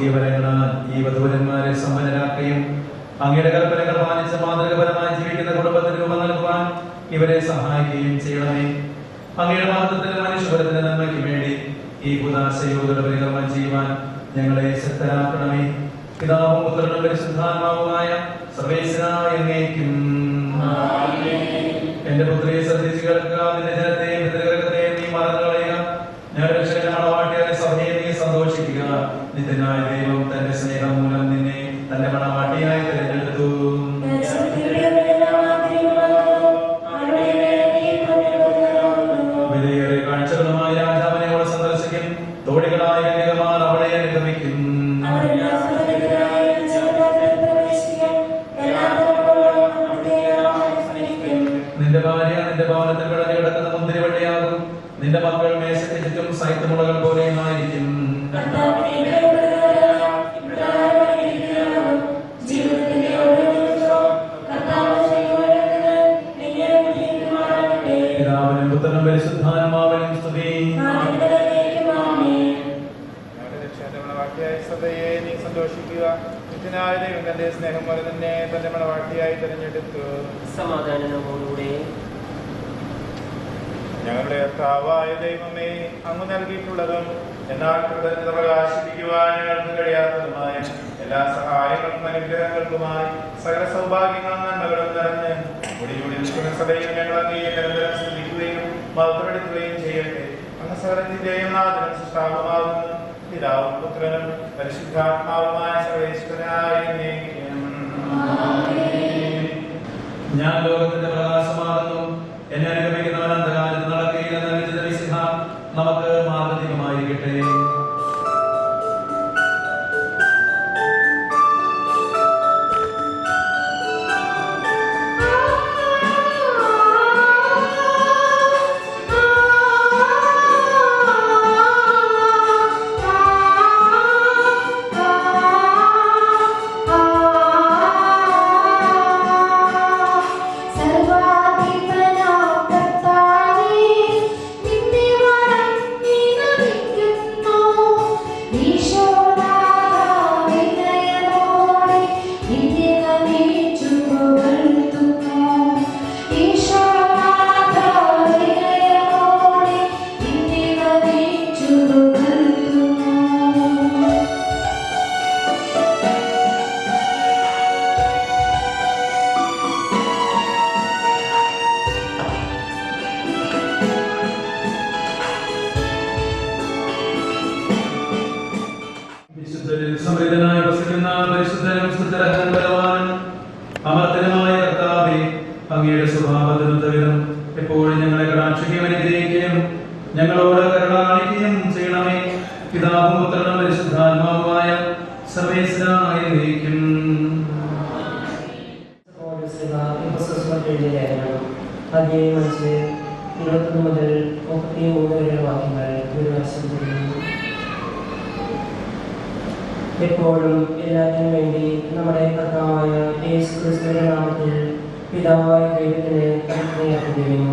സ്വർഗീയ വരങ്ങളാൽ ഈ വധുവരന്മാരെ സമ്പന്നരാക്കുകയും അങ്ങയുടെ കൽപ്പനകൾ പാലിച്ച് മാതൃകപരമായി ജീവിക്കുന്ന കുടുംബത്തിന് രൂപം നൽകുവാൻ ഇവരെ സഹായിക്കുകയും ചെയ്യണമേ. അങ്ങയുടെ മഹത്വത്തിന് മനുഷ്യപരത്തിന് നന്മയ്ക്ക് വേണ്ടി ഈ ഉദാശയോടുള്ള പരികർമ്മം ചെയ്യുവാൻ ഞങ്ങളെ ശക്തരാക്കണമേ. പിതാവും പുത്രനും പരിശുദ്ധാത്മാവുമായ സർവേശ്വരനായ അങ്ങേക്കും. എന്റെ പുത്രിയെ ശ്രദ്ധിച്ചു കേൾക്കുക. നിന്റെ ജനത്തെയും പിതൃഗ്രഹത്തെയും നീ മറന്നു കളയുക. ഞങ്ങളുടെ രക്ഷകന്റെ മണവാട്ടിയായ സഭയെ നീ സന്തോഷിക്കുക. നിത്യനായ ദൈവം തന്റെ സ്നേഹം മൂലം നിന്നെ തന്റെ മണവാട്ടിയായി തിരഞ്ഞെടുത്തു. വിലയേറെ കാഴ്ചകളുമായി രാജാവിനെ അവൾ സന്ദർശിക്കും. തോടികളായ കന്യകമാർ അവളെ അനുഗമിക്കും. നിന്റെ ഭാര്യ നിന്റെ ഭവനത്തിൽ വിളഞ്ഞു കിടക്കുന്ന മുന്തിരിവള്ളിയാകും. നിന്റെ മക്കൾ മേശയ്ക്ക് ചുറ്റും സൈത്തുമുളകൾ പോലെയുമായിരിക്കും. പിതാവിനും പുത്രനും പരിശുദ്ധാത്മാവിനും സ്തുതി. സഭയെ നീ സന്തോഷിക്കുക. നിത്യനായ ദൈവം തന്റെ സ്നേഹം പോലെ തന്നെ തന്റെ മണവാട്ടിയായി തിരഞ്ഞെടുത്തു. സമാധാനത്തോടുകൂടെ ഞങ്ങളുടെ കർത്താവായ ദൈവമേ, അങ്ങ് നൽകിയിട്ടുള്ളതും എന്നാൽ കൃതജ്ഞത പ്രകാശിപ്പിക്കുവാൻ ഞങ്ങൾക്ക് കഴിയാത്തതുമായ എല്ലാ സഹായങ്ങൾക്കും അനുഗ്രഹങ്ങൾക്കുമായി സകല സൗഭാഗ്യങ്ങളും നന്മകളും നിറഞ്ഞ് ഒടികൂടി നിൽക്കുന്ന സഭയിൽ ഞങ്ങൾ അങ്ങേ നിരന്തരം സ്തുതിക്കുകയും മഹത്വപ്പെടുത്തുകയും ചെയ്യട്ടെ. അങ്ങ് സകലത്തിന്റെയും നാഥനും സൃഷ്ടാവുമാകുന്നു. പിതാവും പുത്രനും പരിശുദ്ധാത്മാവുമായ സർവേശ്വരനായ ഞാൻ ലോകത്തിന്റെ പ്രകാശമാകുന്നു. എന്നെ അനുഗമിക്കുന്നവൻ അന്ധകാരത്തിൽ നടക്കുകയില്ലെന്ന വിശുദ്ധ വിശുദ്ധ നമുക്ക് മാർഗദീപമായിരിക്കട്ടെ. സമൃദ്ധനായി വസിക്കുന്ന പരിശുദ്ധനും സുന്ദരഹംബലവാനും അമർത്തനുമായ കർത്താവേ, അങ്ങയുടെ സ്വഭാവത്തിനൊത്തവിധം എപ്പോഴും ഞങ്ങളെ കടാക്ഷിക്കുകയും അനുഗ്രഹിക്കുകയും ഞങ്ങളോട് കരുണ കാണിക്കുകയും ചെയ്യണമേ. പിതാവും പുത്രനും പരിശുദ്ധാത്മാവുമായ സർവേശ്വരനായ അങ്ങേക്കും. അധ്യായം 21 മുതൽ 33 വരെയുള്ള വാക്യങ്ങൾ എപ്പോഴും എല്ലാത്തിനും വേണ്ടി നമ്മുടെ കർത്താവായ യേശു ക്രിസ്തുവിന്റെ നാമത്തിൽ പിതാവായ ദൈവത്തിന് കൽപ്പനയാക്കുകയും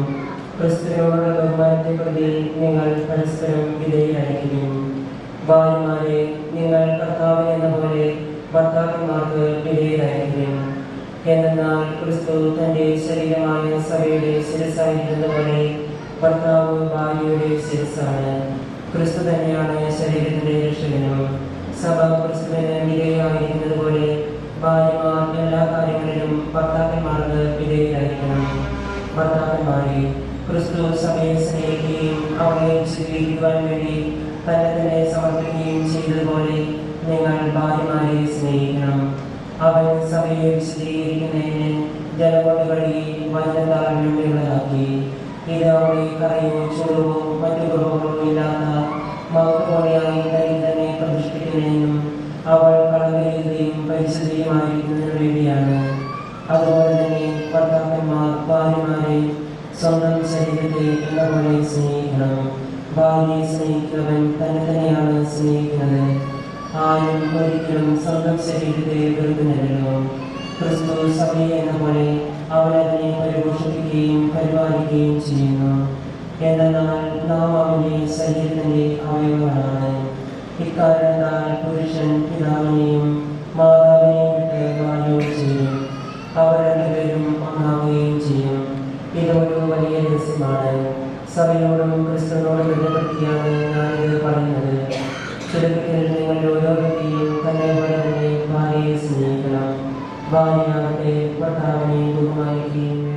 ക്രിസ്തുവിനോടുള്ള ബഹുമാനത്തെ പ്രതി നിങ്ങൾ പരസ്പരം വിധേയരായിരിക്കുകയും ഭാര്യമാരെ നിങ്ങൾ കർത്താവിനെ എന്ന പോലെ ഭർത്താക്കന്മാർക്ക് വിധേയരായിരിക്കുകയും എന്നാൽ ക്രിസ്തു തന്റെ ശരീരമായ സഭയുടെ ശിരസായിരിക്കുന്ന പോലെ ഭർത്താവ് ഭാര്യയുടെ ശിരസാണ്. ക്രിസ്തു തന്നെയാണ് ശരീരത്തിന്റെ രക്ഷകനും. സഭ ക്രിസ്തുവിന് വിധേയമായിരിക്കുന്നത് പോലെ ഭാര്യമാർ എല്ലാ കാര്യങ്ങളിലും ഭർത്താക്കന്മാർക്ക് വിധേയരായിരിക്കണം. ഭർത്താക്കന്മാരെ, ക്രിസ്തു സഭയെ സ്നേഹിക്കുകയും അവളെ സ്വീകരിക്കുവാൻ വേണ്ടി തന്നെ സമർപ്പിക്കുകയും ചെയ്തതുപോലെ നിങ്ങൾ ഭാര്യമാരെ സ്നേഹിക്കണം. അവൻ സഭയെ വിശദീകരിക്കുന്നതിന് ജലകൊണ്ട് കഴുകി വചനത്താൽ വെള്ളമുള്ളതാക്കി. ഇത് അവളെ കറയോ ചുളവോ മറ്റു കുറവുകളോ ഇല്ലാത്ത മൗത്തമോടെയായി തന്നെ പ്രതിഷ്ഠിക്കുന്നതിനും അവൾ കളങ്കരഹിതയും പരിശുദ്ധിയുമായിരിക്കുന്നതിനു വേണ്ടിയാണ്. അതുപോലെ തന്നെ ഭർത്താക്കന്മാർ ഭാര്യമാരെ സ്വന്തം ശരീരത്തെ എന്ന പോലെ സ്നേഹിക്കണം. ഭാര്യയെ സ്നേഹിക്കുന്നവൻ തന്നെ തന്നെയാണ് സ്നേഹിക്കുന്നത്. ആരും ഒരിക്കലും സ്വന്തം ശരീരത്തെ വെറുക്കുന്നില്ലല്ലോ. ക്രിസ്തു സഭയെ എന്ന പോലെ അവനതിനെ പരിപോഷിപ്പിക്കുകയും പരിപാലിക്കുകയും ചെയ്യുന്നു. എന്നാൽ നാം അവന്റെ ശരീരത്തിന്റെ അവയവങ്ങളാണ്. ഇക്കാരണത്താൽ പുരുഷൻ പിതാവിനെയും മാതാവിനെയും വിട്ട് മാറുകയും ചെയ്യും. അവർ രണ്ടുപേരും ഒന്നാവുകയും ചെയ്യും. ഇതൊരു വലിയ രഹസ്യമാണ്. സഭയോടും ക്രിസ്തുവിനോടും ബന്ധപ്പെടുത്തിയാണ് ഞാനിത് പറയുന്നത്. ചുരുക്കത്തിൽ നിങ്ങൾ ഓരോ വ്യക്തിയും തന്നെ പോലെ തന്നെ ഭാര്യയെ സ്നേഹിക്കണം. ഭാര്യയാകട്ടെ ഭർത്താവിനെ ബഹുമാനിക്കുകയും വേണം.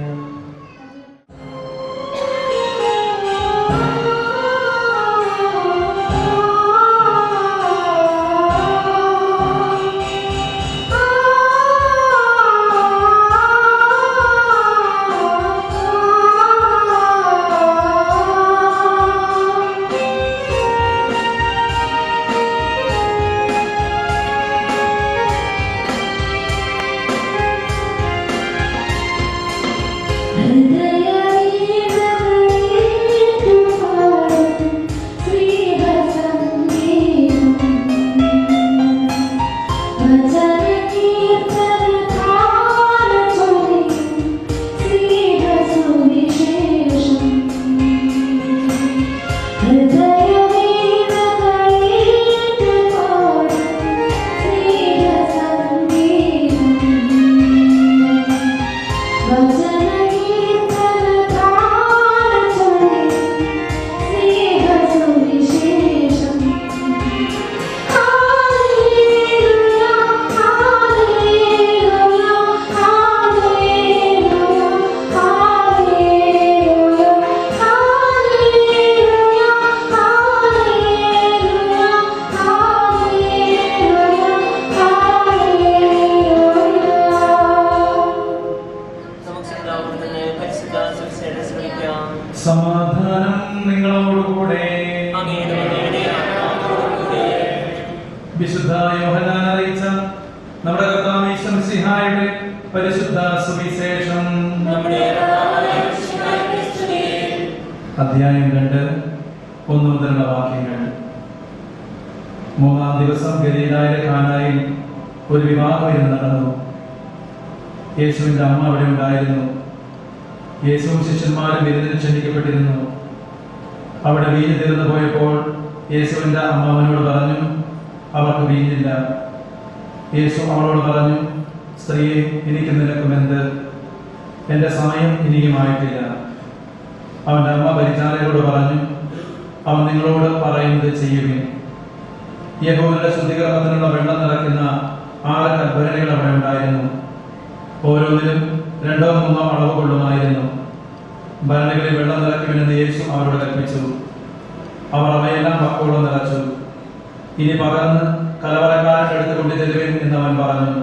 സമാധാനം നിങ്ങളോടുകൂടെ. വിശുദ്ധ യോഹന്നാൻ അറിയിച്ച നമ്മുടെ കർത്താവ് യേശു മിശിഹായുടെ പരിശുദ്ധ സുവിശേഷം. അധ്യായം 2 1 മുതലുള്ള വാക്യങ്ങൾ. 3-ാം ദിവസം ഗലീലായിലെ കാനായിൽ ഒരു വിവാഹം നടന്നു. യേശുവിന്റെ അമ്മ അവിടെ ഉണ്ടായിരുന്നു. യേശുവും ശിഷ്യന്മാരും വിരുന്നിന് ക്ഷണിക്കപ്പെട്ടിരുന്നു. അവിടെ വീഞ്ഞ് തീർന്നു പോയപ്പോൾ യേശുവിന്റെ അമ്മ അവനോട് പറഞ്ഞു, അവർക്ക് വീഞ്ഞില്ല. യേശു അവളോട് പറഞ്ഞു, സ്ത്രീയെ, എനിക്ക് നിനക്കും എന്ത്? എൻ്റെ സമയം ഇനിയുമായിട്ടില്ല. അവൻ്റെ അമ്മ പരിചാരകരോട് പറഞ്ഞു, അവൻ നിങ്ങളോട് പറയുന്നത് ചെയ്യുവിൻ. യഹൂദരുടെ ശുദ്ധീകരണത്തിനുള്ള വെള്ളം നിറയ്ക്കുന്ന 6 കൽഭരണികൾ അവിടെ ഉണ്ടായിരുന്നു. ഓരോന്നിലും 2-3 അളവ് കൊള്ളുമായിരുന്നു. ഭരണികളിൽ വെള്ളം നിറയ്ക്കുമെന്ന് യേശു അവരോട് കൽപ്പിച്ചു. അവർ അവയെല്ലാം വക്കോളം നിറച്ചു. ഇനി പകർന്ന് കലവറക്കാരൻ്റെ അടുത്ത് കൊണ്ടുചെല്ലുവിൻ എന്ന് അവൻ പറഞ്ഞു.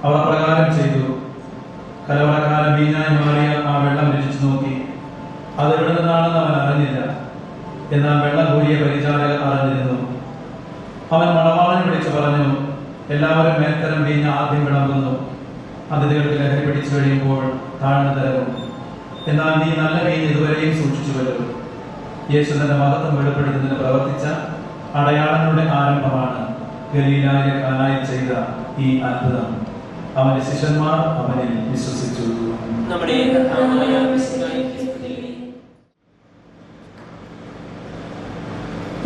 അവർ പ്രകാരം ചെയ്തു. കലവറക്കാരൻ വീഞ്ഞായി മാറിയ ആ വെള്ളം രുചിച്ചു നോക്കി. അത് എവിടെ നിന്നാണെന്ന് അവൻ അറിഞ്ഞില്ല. എന്നാൽ വെള്ളം കോരിയ പരിചാരകർ അറിഞ്ഞിരുന്നു. അവൻ മണവാളനെ വിളിച്ചു പറഞ്ഞു, എല്ലാവരും മേൽത്തരം വീഞ്ഞ് ആദ്യം വിളമ്പുന്നു. അതിഥികൾക്ക് ലഹരി പിടിച്ചു കഴിയുമ്പോൾ താഴ്ന്നു തരും. എന്നാൽ നീ നല്ല വീഞ്ഞ് ഇതുവരെയും സൂക്ഷിച്ചു വരും. യേശു തന്റെ മഹത്വം വെളിപ്പെടുത്തുന്നതിന് പ്രവർത്തിച്ച അടയാളങ്ങളുടെ ആരംഭമാണ് ഗലീലായിലെ കാനായിൽ ചെയ്ത ഈ അത്ഭുതം. അവന്റെ ശിഷ്യന്മാർ അവനിൽ വിശ്വസിച്ചു.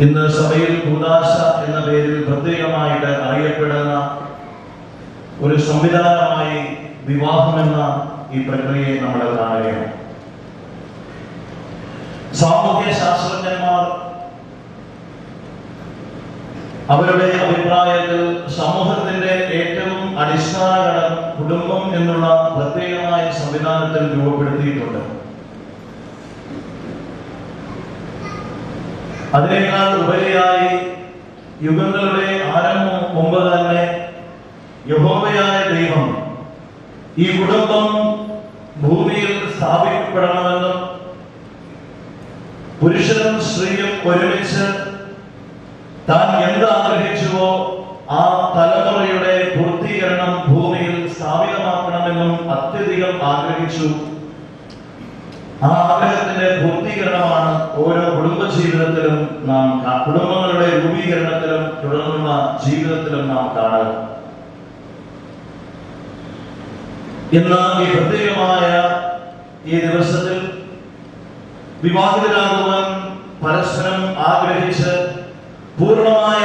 ഇന്ന് സഭയിൽ കൂദാശ എന്ന പേരിൽ പ്രത്യേകമായിട്ട് അറിയപ്പെടുന്ന ഒരു സംവിധാനമായി വിവാഹമെന്ന ഈ പ്രക്രിയയെ നമ്മൾ കാണുകയാണ്. സാമൂഹ്യ ശാസ്ത്രജ്ഞന്മാർ അവരുടെ അഭിപ്രായത്തിൽ സമൂഹത്തിന്റെ ഏറ്റവും അടിസ്ഥാന ഘടകം കുടുംബം എന്നുള്ള പ്രത്യേകമായ സംവിധാനത്തിൽ രൂപപ്പെടുത്തിയിട്ടുണ്ട്. അതിനേക്കാൾ ഉപരിയായി യുഗങ്ങളുടെ ആരംഭം മുമ്പ് തന്നെ യഹോവയായ ദൈവം ഈ കുടുംബം ഭൂമിയിൽ സ്ഥാപിക്കപ്പെടണമെന്നും പുരുഷനും സ്ത്രീയും ഒരുമിച്ച് താൻ എന്ത് ആഗ്രഹിച്ചുവോ ആ തലമുറയുടെ പൂർത്തീകരണം ഭൂമിയിൽ സ്ഥാപിതമാക്കണമെന്നും അത്യധികം ആഗ്രഹിച്ചു. ആ ആഗ്രഹത്തിന്റെ പൂർത്തീകരണമാണ് ഓരോ കുടുംബ ജീവിതത്തിലും കുടുംബങ്ങളുടെ രൂപീകരണത്തിലും തുടർന്നുള്ള ജീവിതത്തിലും നാം കാണുക. ഇന്ന് ഈ പ്രത്യേകമായ ഈ ദിവസത്തിൽ വിവാഹിതരാകുവാൻ പരസ്പരം ആഗ്രഹിച്ച് പൂർണ്ണമായ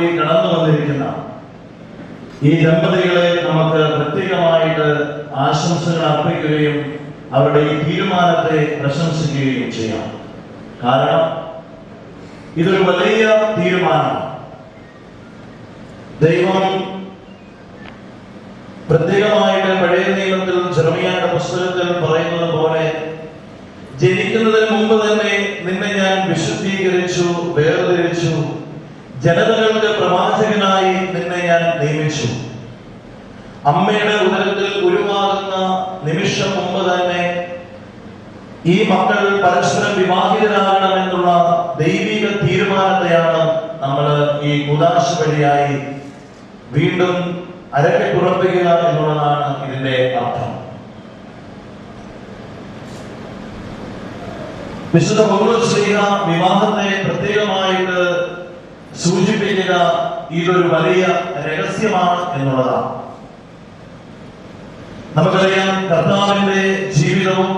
കൂടി കടന്നു വന്നിരിക്കുന്ന ഈ ദമ്പതികളെ നമുക്ക് പ്രത്യേകമായിട്ട് ആശംസകൾ അർപ്പിക്കുകയും അവരുടെ ഈ തീരുമാനത്തെ പ്രശംസിക്കുകയും ചെയ്യാം. കാരണം ഇതൊരു വലിയ തീരുമാനമാണ്. ദൈവം പ്രത്യേകമായിട്ട് പഴയ നിയമത്തിൽ ജെറമിയായുടെ പുസ്തകത്തിൽ പറയുന്നത് പോലെ, ജനിക്കുന്നതിന് മുമ്പ് തന്നെ നിന്നെ ഞാൻ വിശുദ്ധീകരിച്ചു, വേർതിരിച്ചു, ജനതകൾക്ക് പ്രവാചകനായി നിന്നെ ഞാൻ നിയമിച്ചു. അമ്മയുടെ ഉദരത്തിൽ ഉരുവാകുന്ന നിമിഷം മുമ്പ് തന്നെ ഈ മക്കൾ പരസ്പരം വിവാഹിതരാകണമെന്നുള്ള ദൈവിക തീരുമാനത്തെയാണ് നമ്മൾ ഈ കൂദാശ വഴിയായി വീണ്ടും അരക്കെട്ടുറപ്പിക്കുക എന്നുള്ളതാണ് ഇതിന്റെ അർത്ഥം. വിശുദ്ധ പൗലോസ് ശ്ലീഹ വിവാഹത്തെ പ്രത്യേകമായിട്ട് സൂചിപ്പിക്കുക ഇതൊരു വലിയ രഹസ്യമാണ് എന്നുള്ളതാണ്. നമുക്കറിയാം, കർത്താവിന്റെ ജീവിതവും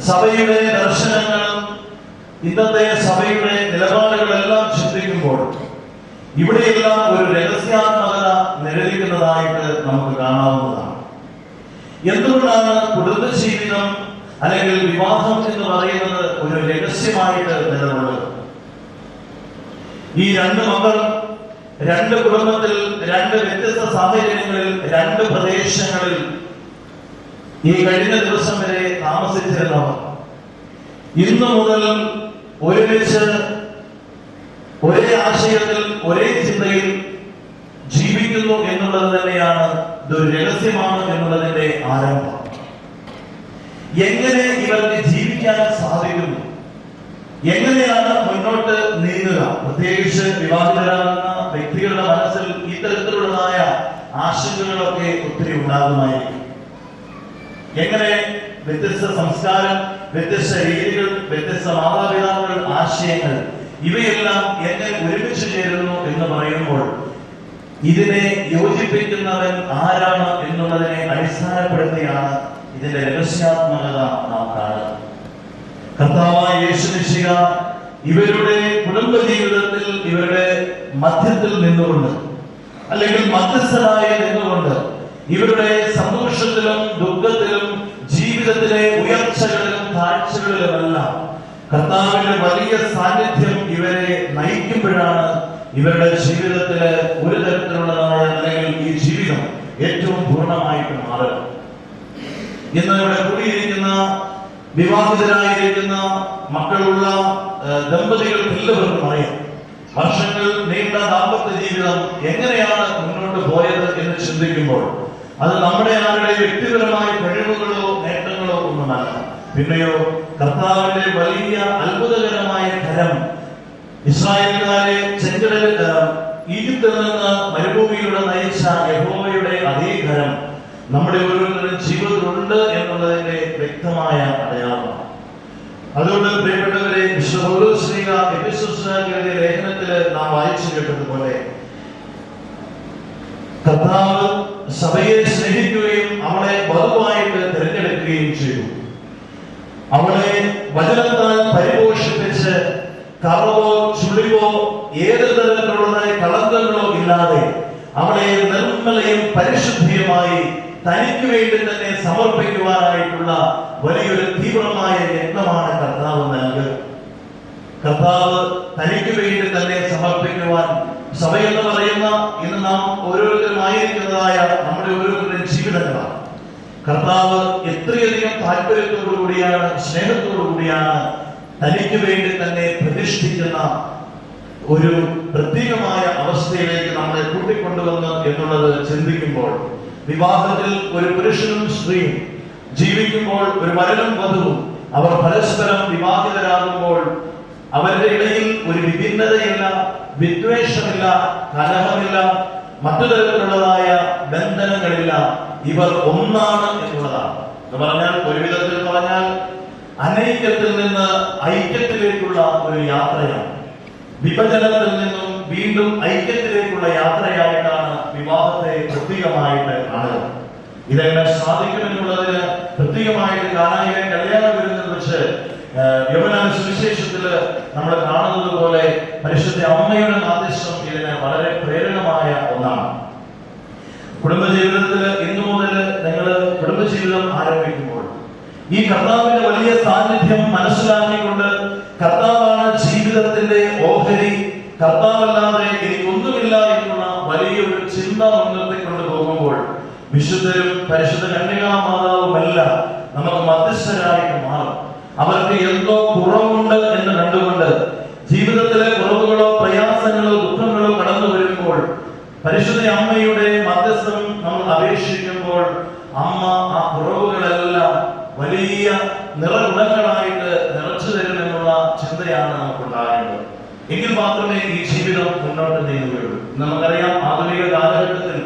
സഭയുടെ ദർശനങ്ങളും ഇന്നത്തെ സഭയുടെ നിലപാടുകളെല്ലാം ചിന്തിക്കുമ്പോൾ ഇവിടെയെല്ലാം ഒരു രഹസ്യാത്മകത നിഴലിക്കുന്നതായിട്ട് നമുക്ക് കാണാവുന്നതാണ്. എന്തുകൊണ്ടാണ് കുടുംബജീവിതം അല്ലെങ്കിൽ വിവാഹം എന്ന് പറയുന്നത് ഒരു രഹസ്യമായിട്ട് നിലകൊള്ളുന്നത്? ഈ രണ്ട് മക്കൾ രണ്ട് കുടുംബത്തിൽ, രണ്ട് വ്യത്യസ്ത സാഹചര്യങ്ങളിൽ, രണ്ട് പ്രദേശങ്ങളിൽ ഈ കഴിഞ്ഞ ദിവസം വരെ താമസിച്ചിരുന്നവർ ഇന്നു മുതൽ ഒരുമിച്ച് ഒരേ ആശയത്തിൽ, ഒരേ ചിന്തയിൽ ജീവിക്കുന്നു എന്നുള്ളത് തന്നെയാണ് ഇതൊരു രഹസ്യമാണ് എന്നുള്ളതിന്റെ ആരംഭം. എങ്ങനെ ഇവർക്ക് ജീവിക്കാൻ സാധിക്കുന്നു, എങ്ങനെയാണ് മുന്നോട്ട് നീങ്ങുക? പ്രത്യേകിച്ച് വിവാഹിതരാകുന്ന വ്യക്തികളുടെ മനസ്സിൽ ഇത്തരത്തിലുള്ളതായ ആശങ്കകളൊക്കെ ഒത്തിരി ഉണ്ടാകുമായിരിക്കും. എങ്ങനെ വ്യത്യസ്ത സംസ്കാരം, വ്യത്യസ്ത രീതികൾ, വ്യത്യസ്ത മാതാപിതാക്കൾ, ആശയങ്ങൾ, ഇവയെല്ലാം എങ്ങനെ ഒരുമിച്ച് ചേരുന്നു എന്ന് പറയുമ്പോൾ ഇതിനെ യോജിപ്പിക്കുന്നവൻ ആരാണ് എന്നുള്ളതിനെ അടിസ്ഥാനപ്പെടുത്തിയാണ് ഇതിന്റെ രഹസ്യാത്മകത നാം കാണുന്നത്. കർത്താവായ യേശു മിശിഹ ഇവരുടെ കുടുംബ ജീവിതത്തിൽ ഇവരുടെ മധ്യത്തിൽ നിന്നുകൊണ്ട്, അല്ലെങ്കിൽ മധ്യസ്ഥനായി നിന്നുകൊണ്ട്, ഇവരുടെ സന്തോഷത്തിലും ദുഃഖത്തിലും ജീവിതത്തിലെ ഉയർച്ചകളിലും താഴ്ചകളിലുമെല്ലാം കർത്താവിന്റെ വലിയ സാന്നിധ്യം ഇവരെ നയിക്കുമ്പോഴാണ് ഇവരുടെ ജീവിതത്തില് ഒരു തരത്തിലുള്ളതായ, അല്ലെങ്കിൽ ഈ ജീവിതം ഏറ്റവും പൂർണ്ണമായിട്ട് മാറുക. ഇന്ന് ഇവിടെ കൂടിയിരിക്കുന്ന വിവാഹിതരായിരിക്കുന്ന മക്കളുള്ള ദമ്പതികൾക്ക് എല്ലാവർക്കും അറിയാം, വർഷങ്ങൾ നീണ്ട ദാമ്പത്യ ജീവിതം എങ്ങനെയാണ് മുന്നോട്ട് പോയത് എന്ന് ചിന്തിക്കുമ്പോൾ അത് നമ്മുടെ ആരുടെ വ്യക്തിപരമായ കഴിവുകളോ നേട്ടങ്ങളോ ഒന്നുമല്ല, പിന്നെയോ കർത്താവിന്റെ വലിയ അത്ഭുതകരമായ കരം. ഇസ്രായേൽക്കാരെ ചെങ്കടലിൽ, ഈജിപ്തിൽ നിന്ന് മരുഭൂമിയിലൂടെ നയിച്ച യഹോവയുടെ അതേ കരം നമ്മുടെ ഓരോരുത്തരും ജീവിതത്തിലുണ്ട് എന്നുള്ളതിന്റെ വ്യക്തമായ അടയാളമാണ്. അതുകൊണ്ട് പ്രിയപ്പെട്ടവരെ, വിശുദ്ധ പൗലോസ് ശ്ലീഹ എഫെസോസുകാരുടെ ലേഖനത്തിൽ നാം വായിച്ചു കേട്ടതുപോലെ, കർത്താവ് സഭയെ സ്നേഹിക്കുകയും അവളെ വധുവായിട്ട് തിരഞ്ഞെടുക്കുകയും ചെയ്തു. അവളെ വചനത്താൽ പരിപോഷിപ്പിച്ച് കറവോ ചുളിവോ ഏത് തരത്തിലുള്ളതായ കളങ്കങ്ങളോ ഇല്ലാതെ അവളെ നിർമ്മലയും പരിശുദ്ധിയുമായി തനിക്ക് വേണ്ടി തന്നെ സമർപ്പിക്കുവാനായിട്ടുള്ള വലിയൊരു തീവ്രമായ യത്നമാണ് കർത്താവ് നൽകുക. കർത്താവ് തനിക്ക് വേണ്ടി തന്നെ സമർപ്പിക്കുവാൻ സഭയെന്ന് പറയുന്ന ഇന്ന് നാം ഓരോരുത്തരുമായിരിക്കുന്നതായ നമ്മുടെ ഓരോരുത്തരുടെയും ജീവിതങ്ങളാണ്. കർത്താവ് എത്രയധികം താല്പര്യത്തോടു കൂടിയാണ്, സ്നേഹത്തോടു കൂടിയാണ് തനിക്ക് വേണ്ടി തന്നെ പ്രതിഷ്ഠിക്കുന്ന ഒരു പ്രത്യേകമായ അവസ്ഥയിലേക്ക് നമ്മളെ കൂട്ടിക്കൊണ്ടുവന്ന് എന്നുള്ളത് ചിന്തിക്കുമ്പോൾ, വിവാഹത്തിൽ ഒരു പുരുഷനും സ്ത്രീയും ജീവിക്കുമ്പോൾ, ഒരു വരനും വധുവും അവർ പരസ്പരം വിവാഹിതരാകുമ്പോൾ അവരുടെ ഇടയിൽ ഒരു വിഭിന്നതയില്ല, വിദ്വേഷമില്ല, കലഹമില്ല, മറ്റു തരത്തിലുള്ളതായ ബന്ധനങ്ങളില്ല. ഇവർ ഒന്നാണ് എന്നുള്ളതാണ്. എന്ന് പറഞ്ഞാൽ, ഒരു വിധത്തിൽ പറഞ്ഞാൽ അനൈക്യത്തിൽ നിന്ന് ഐക്യത്തിലേക്കുള്ള ഒരു യാത്രയാണ്. വിഭജനത്തിൽ നിന്നും വീണ്ടും ഐക്യത്തിലേക്കുള്ള യാത്രയായിട്ടാണ് വിവാഹത്തെ പ്രത്യേകമായിട്ട് കാണുക. ഇതെങ്ങനെ സാധിക്കുമെന്നുള്ളതിന് പ്രത്യേകമായിട്ട് കാനായിലെ കല്യാണ വിരുന്നിൽ വെച്ച് യോഹന്നാൻ സുവിശേഷത്തില് നമ്മൾ കാണുന്നത് പോലെ പരിശുദ്ധ അമ്മയുടെ മാധ്യസ്ഥം ഇതിന് വളരെ പ്രേരകമായ ഒന്നാണ്. കുടുംബജീവിതത്തിൽ ഇന്നു മുതൽ നിങ്ങൾ കുടുംബജീവിതം ആരംഭിക്കുമ്പോൾ ഈ കർത്താവിന്റെ വലിയ സാന്നിധ്യം മനസ്സിലാക്കിക്കൊണ്ട് കർത്താവാണ് ജീവിതത്തിന്റെ ഓഹരി, കർത്താവല്ലാതെ എനിക്കൊന്നുമില്ല എന്നുള്ള വലിയൊരു ചിന്ത മുൻനിർത്തിക്കൊണ്ട് പോകുമ്പോൾ വിശുദ്ധരും പരിശുദ്ധ കന്യകാമാതാവുമെല്ലാം നമുക്ക് മധ്യസ്ഥരായിട്ട് മാറും. അവർക്ക് എന്തോ കുറവുണ്ട് എന്ന് കണ്ടുകൊണ്ട് ജീവിതത്തിലെ കുറവുകളോ പ്രയാസങ്ങളോ ദുഃഖങ്ങളോ കടന്നു വരുമ്പോൾ പരിശുദ്ധ അമ്മയുടെ മധ്യസ്ഥം നമ്മൾ അപേക്ഷിക്കുമ്പോൾ അമ്മ ആ കുറവുകളെല്ലാം വലിയ നിറഗുണങ്ങളായിട്ട് നിറച്ചു തരുമെന്നുള്ള ചിന്തയാണ് നമുക്കുണ്ടാകേണ്ടത്. എങ്കിൽ മാത്രമേ ഈ ജീവിതം മുന്നോട്ട് നീങ്ങുകയുള്ളൂ. നമുക്കറിയാം, ആധുനിക കാലഘട്ടത്തിൽ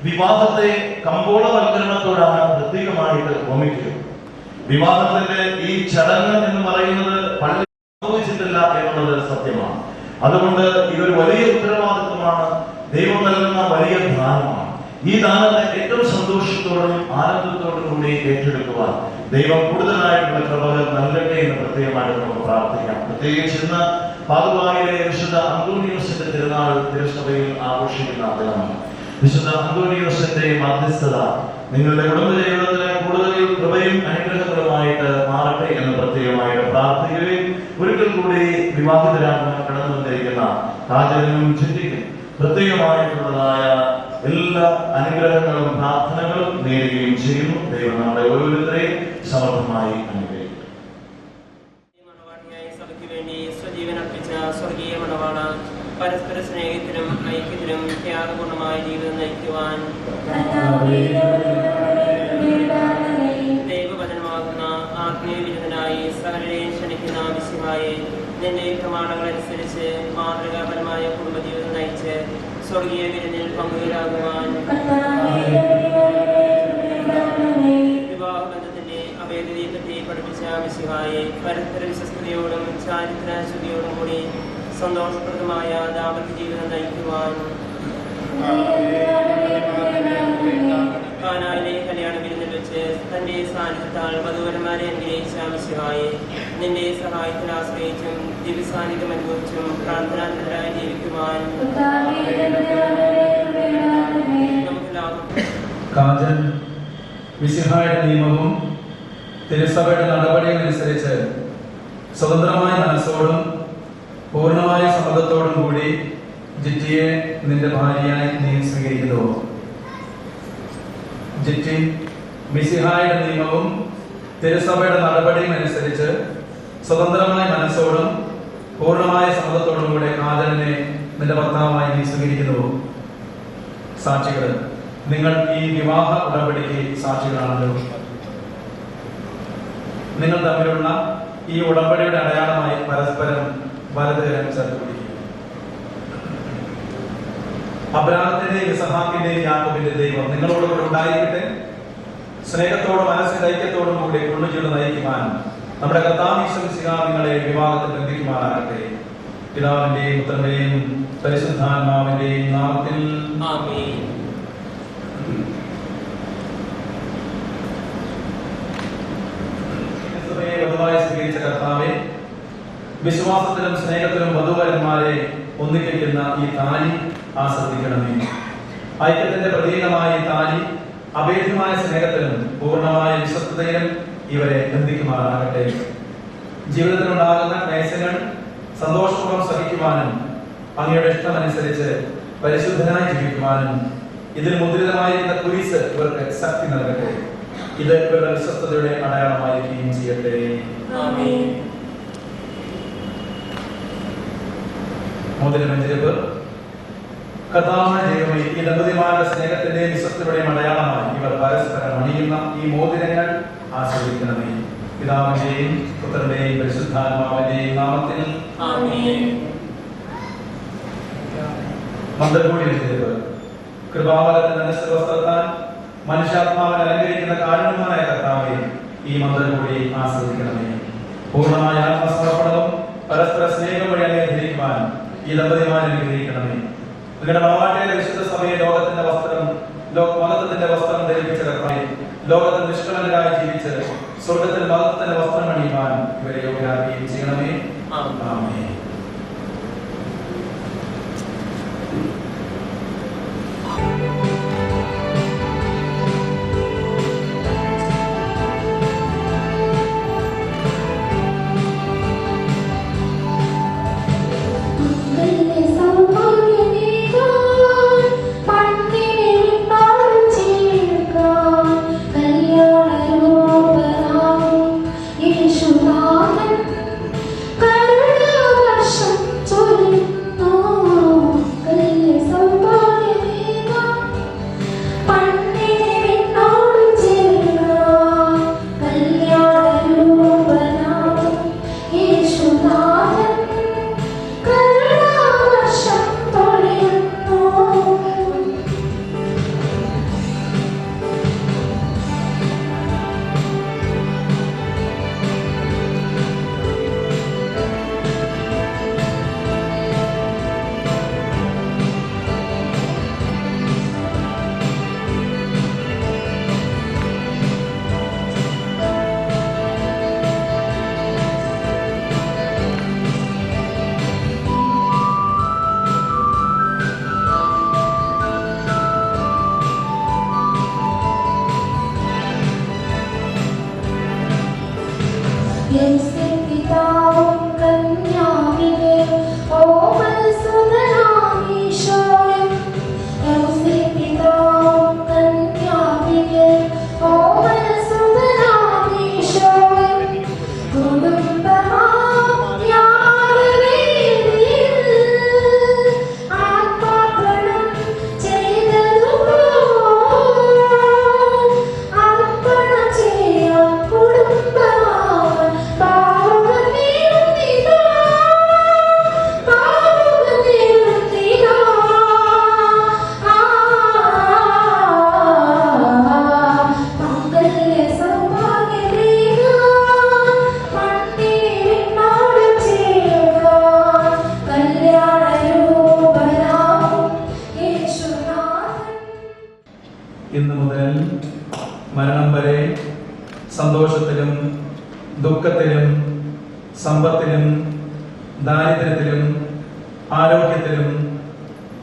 വിവാഹത്തെ കമ്പോളവൽക്കരണത്തോടാണ് പ്രത്യേകമായിട്ട് ഉപമിക്കുക. വിവാഹത്തിന്റെ ഈ ചടങ്ങ് എന്ന് പറയുന്നത് പള്ളി സംഭവിച്ചിട്ടില്ല എന്നുള്ളത് സത്യമാണ്. അതുകൊണ്ട് ഇതൊരു വലിയ ഉത്തരവാദിത്വമാണ്, ദൈവം നൽകുന്ന വലിയ ദാനമാണ്. ഈ ദാനത്തെ ഏറ്റവും സന്തോഷത്തോടും ആനന്ദത്തോടും കൂടി ഏറ്റെടുക്കുവാൻ ദൈവം കൂടുതലായിട്ടുള്ള കൃപകൾ നൽകട്ടെ എന്ന് പ്രത്യേകമായിട്ട് നമുക്ക് പ്രാർത്ഥിക്കാം. പ്രത്യേകിച്ച് ഇന്ന് പാതുവായിലെ വിശുദ്ധ അന്തോണിയോസിന്റെ തിരുനാൾ തിരുസഭയിൽ ആഘോഷിക്കുന്ന ദിനമാണ്. വിശുദ്ധ അന്തോണിയോസിന്റെ മധ്യസ്ഥത നിങ്ങളുടെ കുടുംബ ജീവിതത്തിലെ കൂടുതൽ കൃപയും അനുഗ്രഹങ്ങളുമായിട്ട് മാറട്ടെ എന്ന് പ്രത്യേകമായിട്ട് പ്രാർത്ഥിക്കുകയും ഒരിക്കൽ കൂടി വിവാഹിതരാകുവാൻ കടന്നുവന്നിരിക്കുന്ന കാജലിനും ചിന്തിക്കും പ്രത്യേകമായിട്ടുള്ളതായ എല്ലാ അനുഗ്രഹങ്ങളും പ്രാർത്ഥനകളും നേടുകയും ചെയ്യുന്നു. ദൈവം നമ്മളെ ഓരോരുത്തരെയും സമർത്ഥമായി അനുഗ്രഹിക്കും. സ്വർഗീയ മണവാള, പരസ്പര സ്നേഹത്തിലും ഐക്യത്തിലും ത്യാഗപൂർണമായ ജീവിതം നയിക്കുവാൻ ദൈവവചനമാകുന്ന ആത്മീയ വിരുദ്ധനായി സകലരെയും ക്ഷണിക്കുന്ന മിശിഹായെ, നിന്റെ പ്രമാണങ്ങൾ അനുസരിച്ച് മാതൃകാപരമായ കുടുംബജീവിതം നയിച്ച് സ്വർഗീയ വിരുന്നിൽ പങ്കുകാരാകുവാൻ വിവാഹബന്ധത്തിന്റെ അഭേദതയെ പറ്റി പഠിപ്പിച്ച മിശിഹായെ, പരസ്പര വിശ്വസ്തയോടും ചാരിത്രശുദ്ധിയോടും കൂടി സന്തോഷപ്രദമായ ദാമ്പത്യ ജീവിതം നയിക്കുവാൻ കാനായിലെ കല്യാണ വിരുന്നിൽ വെച്ച് തന്റെ സാന്നിധ്യത്താൽ വധൂവരന്മാരെ അനുഗ്രഹിച്ച മിശിഹായെ, നിന്റെ സഹായത്തിൽ ആശ്രയിച്ചും ദിവ്യസാന്നിധ്യം അനുഭവിച്ചും പ്രാർത്ഥനാനിരതരായി ജീവിക്കുവാൻ കാജൽ മിശിഹായുടെ നിയമവും തിരുസഭയുടെ നടപടികളനുസരിച്ച് സ്വതന്ത്രമായ മനസ്സോടും പൂർണ്ണമായ സമ്മതത്തോടും കൂടി ജിറ്റിയെ നിന്റെ ഭാര്യയായി നീ സ്വീകരിക്കുന്നുവോ? ജിറ്റി, മിശിഹായുടെ നിയമവും തിരുസഭയുടെ നടപടിയും അനുസരിച്ച് സ്വതന്ത്രമായ മനസ്സോടും പൂർണ്ണമായ സമ്മതത്തോടും കൂടെ കാജലിനെ നിന്റെ ഭർത്താവായി നീ സ്വീകരിക്കുന്നുവോ? സാക്ഷികൾ, നിങ്ങൾ ഈ വിവാഹ ഉടമ്പടിക്ക് സാക്ഷികളാണല്ലോ. നിങ്ങൾ തമ്മിലുള്ള ഈ ഉടമ്പടിയുടെ അടയാളമായി പരസ്പരം വലതുകരം ചേർത്ത് പിടിക്കും. അബ്രാഹത്തിന്റെയും ഇസഹാക്കിന്റെയും യാക്കോബിന്റെയും ദൈവം നിങ്ങളോടുകൂടെ ഉണ്ടായിരിക്കട്ടെ. സ്നേഹത്തോടും മനസ്സിന്റെ ഐക്യത്തോടും കൂടി കുടുംബജീവിതം നയിക്കുവാൻ നമ്മുടെ കർത്താവ് യേശു മിശിഹ നിങ്ങളെ വിവാഹത്തിൽ ബന്ധിക്കുവാനാകട്ടെ. പിതാവിന്റെയും പുത്രന്റെയും പരിശുദ്ധാത്മാവിന്റെയും നാമത്തിൽ ആമേൻ. വധുവായി സ്വീകരിച്ച കർത്താവെ, വിശ്വാസത്തിലും സ്നേഹത്തിലും വധുവരന്മാരെ ഒന്നിപ്പിക്കുന്ന ഈ താലി ആസ്വദിക്കണമേ. ഐക്യത്തിന്റെ പ്രതീകമായ ഈ താലി അഭേദ്യമായ സ്നേഹത്തിലും പൂർണ്ണമായ വിശ്വസ്തതയിലും ഇവരെ ബന്ധിക്കുമാറാകട്ടെ. ജീവിതത്തിലുണ്ടാകുന്ന ക്ലേശങ്ങൾ സന്തോഷപൂർവ്വം സഹിക്കുവാനും അങ്ങയുടെ ഇഷ്ടമനുസരിച്ച് പരിശുദ്ധനായി ജീവിക്കുവാനും ഇതിൽ മുദ്രിതമായിരിക്കുന്ന കുരിശ് ഇവർക്ക് ശക്തി നൽകട്ടെ. ഇത് ഇവരുടെ വിശ്വസ്തതയുടെ അടയാളമായിരിക്കുകയും ചെയ്യട്ടെ. മോതിരമെഞ്ചിരിപ്പ്. കർത്താവായ ദൈവമേ, ഈ ദമ്പതിമാരുടെ സ്നേഹത്തിന്റെയും വിശ്വസ്തയുടെയും അടയാളമായി ഇവർ പരസ്പരം അണിയുന്ന ഈ മോതിരങ്ങൾ ആസ്വദിക്കണമേ. പിതാവിന്റെയും പുത്രന്റെയും പരിശുദ്ധാത്മാവിന്റെയും നാമത്തിൽ ആമേൻ. മന്ത്രകൂടി വെഞ്ചിരിപ്പ്. കൃപാവലത്തിന്റെ അനുസൃതവസ്ത്രത്താൽ മനുഷ്യാത്മാവിനെ അലങ്കരിക്കുന്ന കാരുണ്യമായ കർത്താവെ, ഈ മന്ത്രകൂടി ആസ്വദിക്കണമേ. പൂർണ്ണമായ ആത്മസമർപ്പണവും പരസ്പര സ്നേഹം വഴി അങ്ങേ ധരിക്കുവാൻ ഈ ദമ്പതിമാരെ അനുഗ്രഹിക്കണമേ. നിങ്ങളുടെ മണവാട്ടിയുടെ വിശുദ്ധ സഭയെ ലോകത്തിന്റെ വസ്ത്രം ധരിപ്പിച്ച കർത്താവെ, ലോകത്തിൽ നിഷ്കളങ്കരായി ജീവിച്ച് സ്വർഗത്തിൽ മഹത്വത്തിന്റെ വസ്ത്രം അണിയുവാൻ ഇവരെ യോഗ്യരാക്കുകയും ചെയ്യണമേ. ആമേൻ.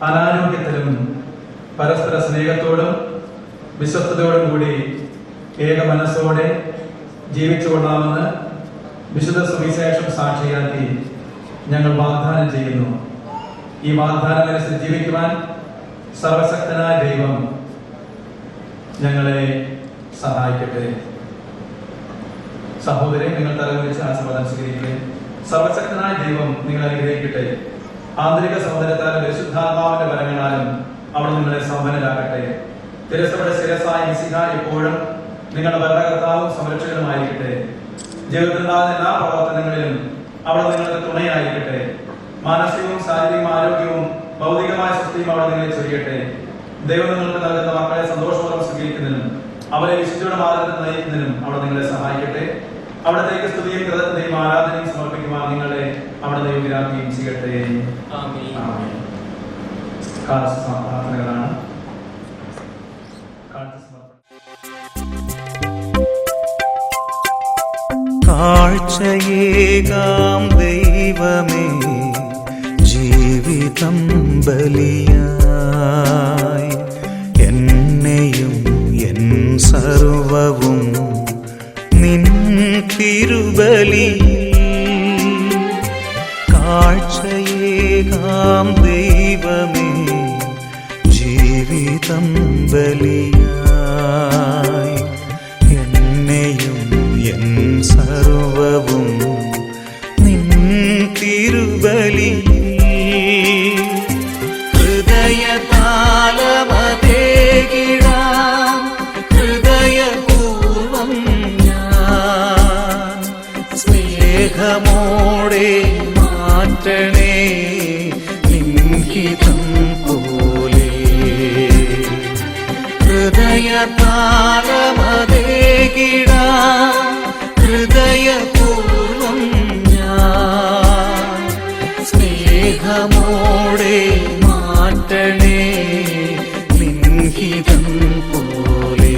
അനാരോഗ്യത്തിലും പരസ്പര സ്നേഹത്തോടും വിശ്വസ്തയോടും കൂടി ഏക മനസ്സോടെ ജീവിച്ചുകൊള്ളാമെന്ന് വിശുദ്ധ സുവിശേഷം സാക്ഷിയാക്കി ഞങ്ങൾ വാഗ്ദാനം ചെയ്യുന്നു. ഈ വാഗ്ദാനം അനുസരിച്ച് ജീവിക്കുവാൻ സർവശക്തനായ ദൈവം ഞങ്ങളെ സഹായിക്കട്ടെ. സഹോദരൻ, നിങ്ങൾ തലകുനിച്ച് ആശീർവാദം സ്വീകരിക്കട്ടെ. സർവശക്തനായ ദൈവം നിങ്ങളെ അനുഗ്രഹിക്കട്ടെ. ആന്തരിക സൗന്ദര്യത്താലും പരിശുദ്ധാത്മാവിന്റെ വരങ്ങളാലും അവിടെ നിങ്ങളെ സമ്പന്നരാകട്ടെ. തിരുസഭയുടെ ശിരസായ മിശിഹ എപ്പോഴും നിങ്ങളുടെ ഭരണകർത്താവും സംരക്ഷകനുമായിരിക്കട്ടെ. ജീവിതത്തിലുണ്ടാകുന്ന എല്ലാ പ്രവർത്തനങ്ങളിലും അവിടെ നിങ്ങളുടെ തുണയായിരിക്കട്ടെ. മാനസികവും ശാരീരികവും ആരോഗ്യവും ഭൗതികമായ ശക്തിയും അവിടെ നിങ്ങളെ ചൊരിയട്ടെ. ദൈവം നിങ്ങൾക്ക് നൽകുന്ന മക്കളെ സന്തോഷപൂർവ്വം സ്വീകരിക്കുന്നതിനും അവരെ വിശുദ്ധിയുടെ മാർഗത്തിൽ നയിക്കുന്നതിനും അവിടെ നിങ്ങളെ സഹായിക്കട്ടെ. അവിടത്തേക്ക് സ്തുതിയും കൃതജ്ഞതയും ആരാധനയും സമർപ്പിക്കുവാൻ നിങ്ങളെ അവിടെ യോഗ്യരാക്കുകയും ചെയ്യട്ടെ. പ്രാർത്ഥനകളാണ്. കാഴ്ചയേകാം ദൈവമേ ജീവിതം ബലിയായി, എന്നെയും എൻ സർവവും നിൻ തിരുബലിയിൽ. കാഴ്ചയേകാം ദൈവമേ ജീവിതം ബലിയായി, എന്നെയും എൻ സർവവും നിൻ തിരുബലിയിൽ. ഹൃദയതാളമതേകിടാം ഹൃദയപൂർവം ഞാൻ, സ്നേഹമോടെ മാറ്റണേ നിൻഹിതം പോലെ. ഹൃദയതാളമതേകിടാം ഹൃദയപൂർവം ഞാൻ, സ്നേഹമോടെ മാറ്റണേ നിൻഹിതം പോലെ.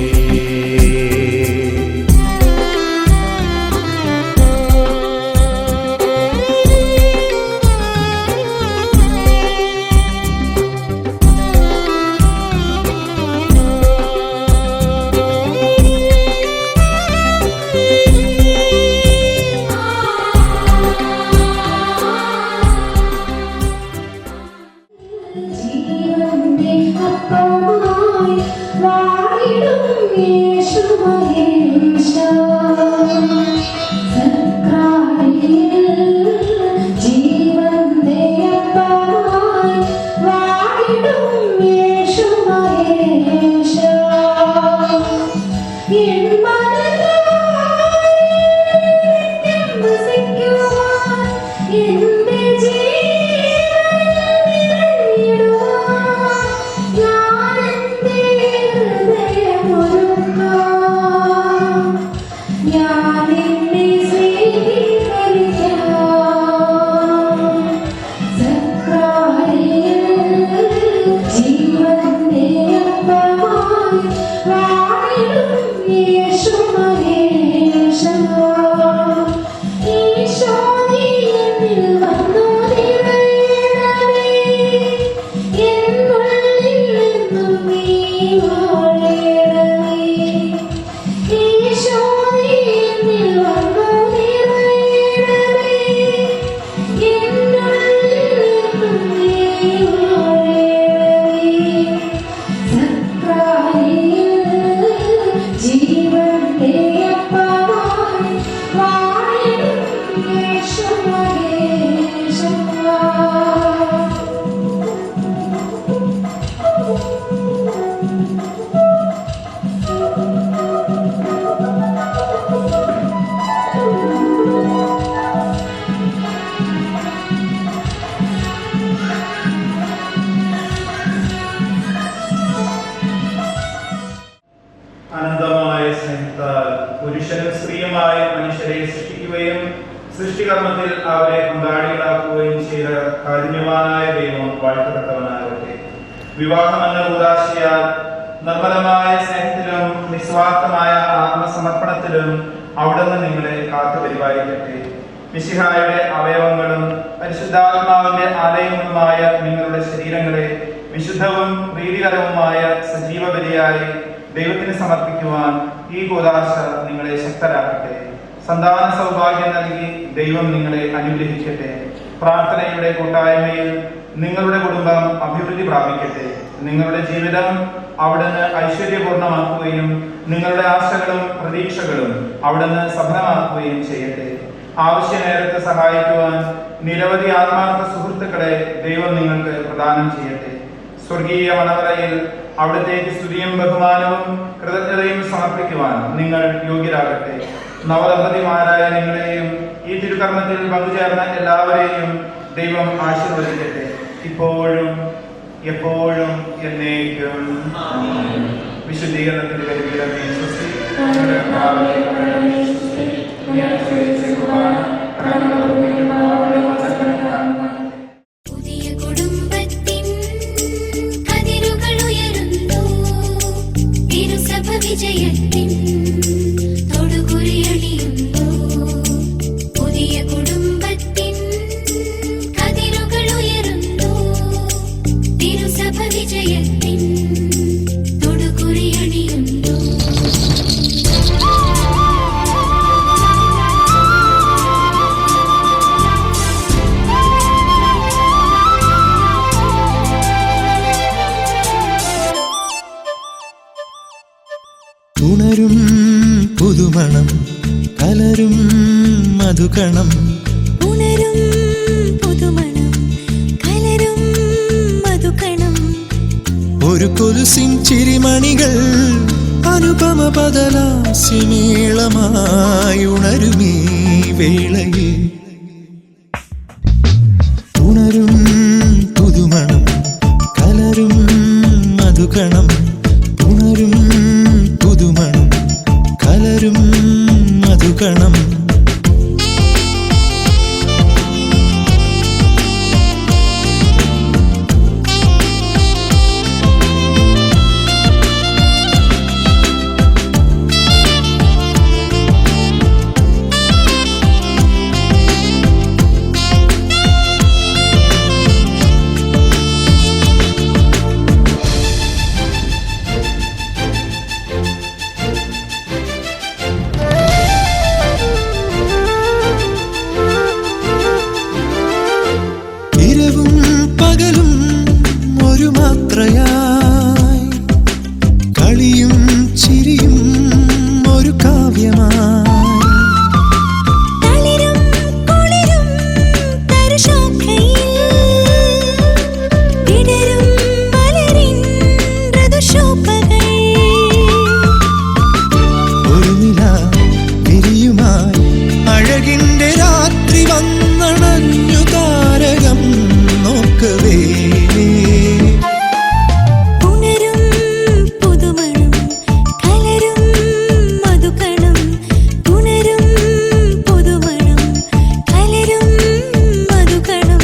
അനന്തമായ സ്നേഹത്താൽ പുരുഷനും സ്ത്രീയുമായ മനുഷ്യരെ സൃഷ്ടിക്കുകയും സൃഷ്ടികർമ്മത്തിൽ അവരെ പങ്കാളികളാക്കുകയും ചെയ്ത കാരുണ്യവാനായ ദൈവം വാഴ്ത്തപ്പെട്ടവനാകട്ടെ. വിവാഹമെന്ന ഉദാശയാൽ നിർമ്മലമായ സ്നേഹത്തിലും നിസ്വാർത്ഥമായ ആത്മസമർപ്പണത്തിലും അവിടുന്ന് നിങ്ങളെ കാത്തു പരിപാലിക്കട്ടെ. മിശിഹായുടെ അവയവങ്ങളും പരിശുദ്ധാത്മാവിന്റെ ആലയങ്ങളുമായ നിങ്ങളുടെ ശരീരങ്ങളെ വിശുദ്ധവും പ്രീതികരവുമായ സജീവ ബലിയായി ദൈവത്തിന് സമർപ്പിക്കുവാൻ ഈ കൂദാശ നിങ്ങളെ ശക്തരാക്കട്ടെ. സന്താന സൗഭാഗ്യം നൽകി ദൈവം നിങ്ങളെ അനുഗ്രഹിക്കട്ടെ. പ്രാർത്ഥനയുടെ കൂട്ടായ്മയിൽ നിങ്ങളുടെ കുടുംബം അഭിവൃദ്ധി പ്രാപിക്കട്ടെ. നിങ്ങളുടെ ജീവിതം അവിടുന്ന് ഐശ്വര്യപൂർണ്ണമാക്കുകയും നിങ്ങളുടെ ആശകളും പ്രതീക്ഷകളും അവിടുന്ന് സഫലമാക്കുകയും ചെയ്യട്ടെ. ആവശ്യ നേരത്ത് സഹായിക്കുവാൻ നിരവധി ആത്മാർത്ഥ സുഹൃത്തുക്കളെ ദൈവം നിങ്ങൾക്ക് പ്രദാനം ചെയ്യട്ടെ. സ്വർഗീയ മണവറയിൽ അവിടത്തേക്ക് സ്തുതിയും ബഹുമാനവും കൃതജ്ഞതയും സമർപ്പിക്കുവാൻ നിങ്ങൾ യോഗ്യരാകട്ടെ. നവദമ്പതിമാരായ നിങ്ങളെയും ഈ തിരുക്കർമ്മത്തിൽ പങ്കുചേർന്ന എല്ലാവരെയും ദൈവം ആശീർവദിക്കട്ടെ, ഇപ്പോഴും എപ്പോഴും എന്നേക്കും. വിശുദ്ധീകരണത്തിന്റെ പരിധിയിലമേ സ്വസ്തി. പുതിയ കുടുംബത്തിൻ കതിരുകൾ ഉയരുന്നു, തിരുസഭ വിജയത്തിൻ തൊടുകുറിയണിയുന്നു. പുതിയ കുടുംബത്തിൻ കതിരുകൾ ഉയരുന്നു, തിരുസഭ വിജയത്തിൻ തൊടുകുറിയണിയുന്നു. ഉണരും പുതുമണം കലരും മധുകണം. ഉണരും പുതുമണം കലരും മധുകണം. ഒരു കൊലുസിൻ ചിരിമണികൾ അനുപമ പദലാസ്യമേളമായി ഉണരുമീ വേളയിൽ. ഉണരും പുതുമണം കലരും മധുകണം. ഉണരും പുതുമണം കലരും മധുകണം. ഇരവും പകലും ഒരു മാത്രയായി, കളിയും ചിരിയും ഒരു കാവ്യമായി. തളിരും കുളിരും തരുശോഭയിൽ വിടരും മലരിൻ ഋതുശോഭകൾ. ഒരു നില വിരിയുമായി അഴകിന്റെ രാത്രി വന്നണഞ്ഞു താരകം നോക്കവേ. ഉണരും പുതുമണം കലരും മധുകണം. ഉണരും പുതുമണം കലരും മധുകണം.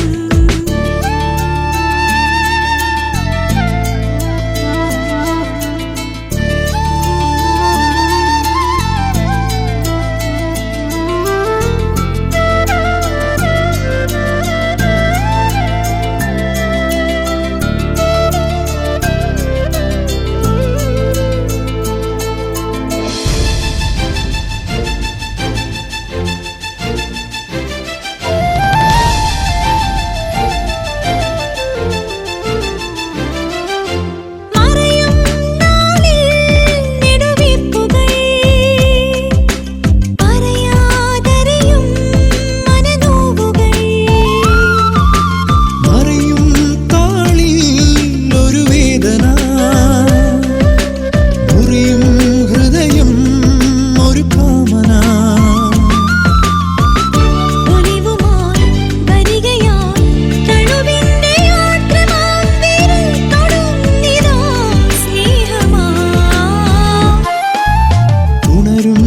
മറയും നാളിൽ നെടുവീർപ്പുകൾ പറയാതറിയും മനനോവുകൾ. മറയും താളിൽ ഒരു വേദന, മുറിയും ഹൃദയം ഒരു കാമന. ഒളിവുമായി വരികയാൽ തണുവിന്റെ യാത്രമാം വിരൽ തൊടുന്നിതാ സ്നേഹമാ. ഉണരും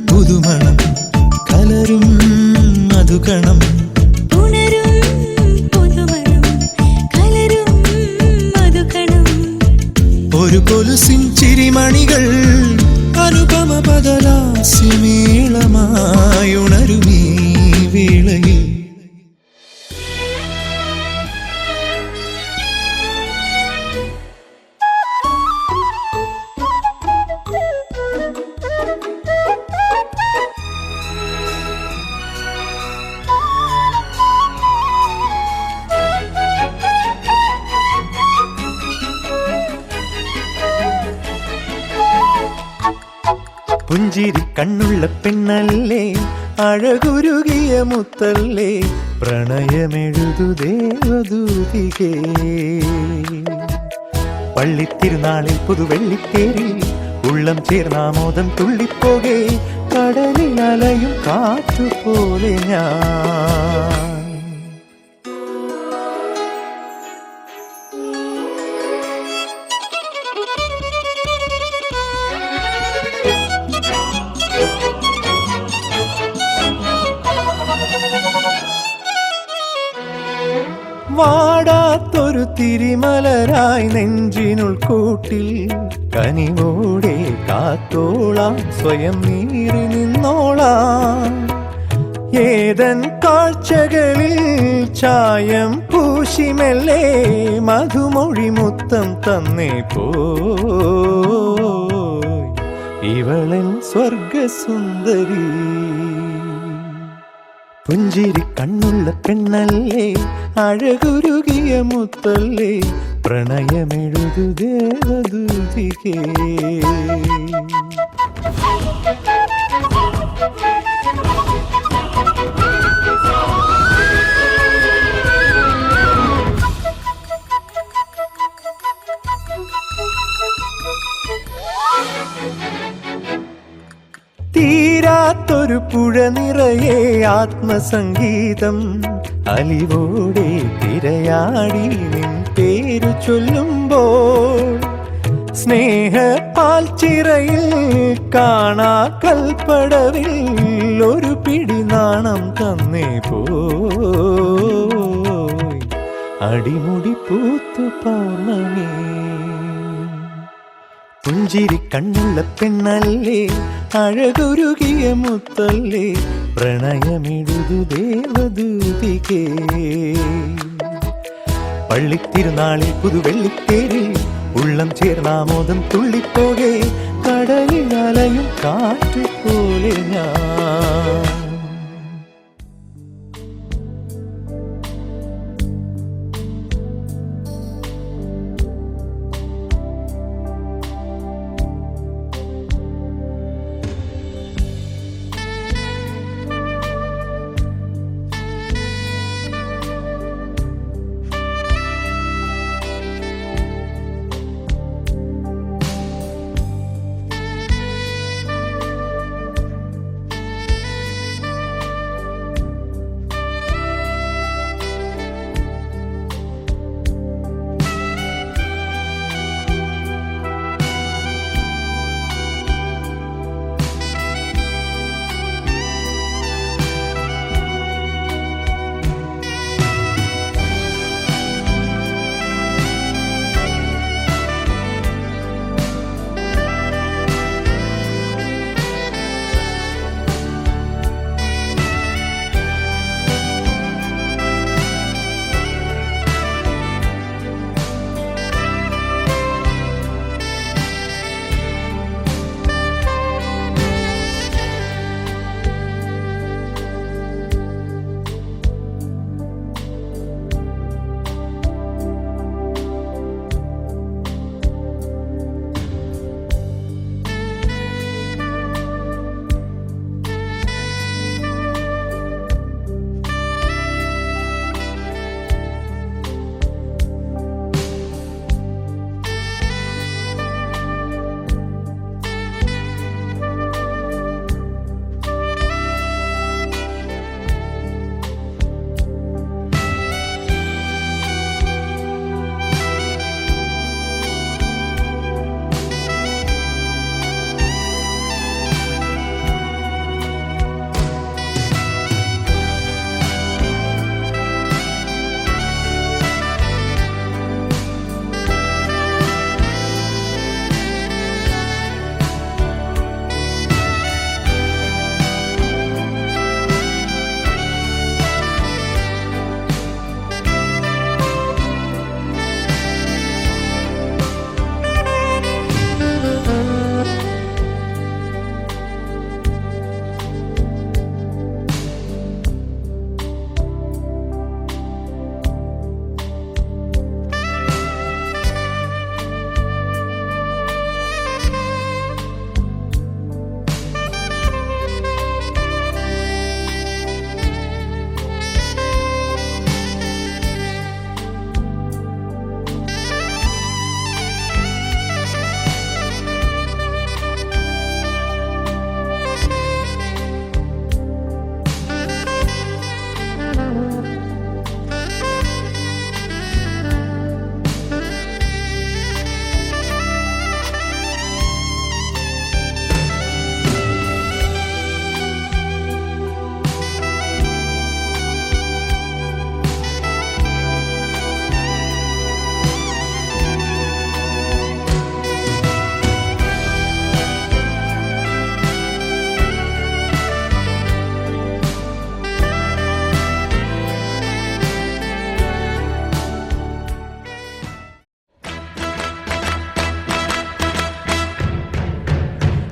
പുതുമണം കലരും മധുകണം. ഉണരും പുതുമണം കലരും മധുകണം. ഒരു കൊലുസിൻ ചിരിമണികൾ അനുപമ പദലാസ്യമേളമായി ഉണരുമീ വേളയിൽ. പുഞ്ചിരി കണ്ണുള്ള പെണ്ണല്ലേ, അഴകുരുകിയ മുത്തല്ലേ, പ്രണയമെഴുതു ദേവദൂതികേ. പള്ളിത്തിരുനാളിൽ പുതുവെള്ളിത്തേരിൽ ഉള്ളം ചേർന്നാമോദം തുള്ളിപ്പോകെ, കടലിൽ അലയും കാറ്റുപോലെ ഞാൻ. വാടാത്തൊരു തിരിമലരായി നെഞ്ചിനുൾക്കൂട്ടിൽ കനിവോടെ കാത്തോളാം, സ്വയം നീറി നിന്നോളാം. ഏതൻ കാഴ്ചകളിൽ ചായം പൂശിമെല്ലെ, മധുമൊഴി മുത്തം തന്നേ പോയി ഇവളൻ സ്വർഗസുന്ദരി. പുഞ്ചിരി കണ്ണുള്ള പെണ്ണല്ലേ, അഴകുരുകിയ മുത്തല്ലേ, പ്രണയമെഴുതു ദേവദൂതികേ. തീരാത്തൊരു പുഴ നിറയെ ആത്മസംഗീതം, അലിവോടെ തിരയാടി നിൻ പേരു ചൊല്ലുമ്പോൾ, സ്നേഹപ്പാൽച്ചിറയിൽ കാണാ കൽപ്പടവിൽ ഒരു പിടി നാണം തന്നേ പോയി അടിമുടി പൂത്തു പൗർണമി. പുഞ്ചിരി കണ്ണുള്ള പെണ്ണല്ലേ, അഴകുരുകിയ മുത്തല്ലേ, പ്രണയമെഴുതു ദേവദൂതികേ. പള്ളിത്തിരുനാളിൽ പുതുവെള്ളിത്തേരിൽ ഉള്ളം ചേർന്നാമോദം തുള്ളിപ്പോകെ, കടലിൽ അലയും കാറ്റുപോലെ ഞാൻ.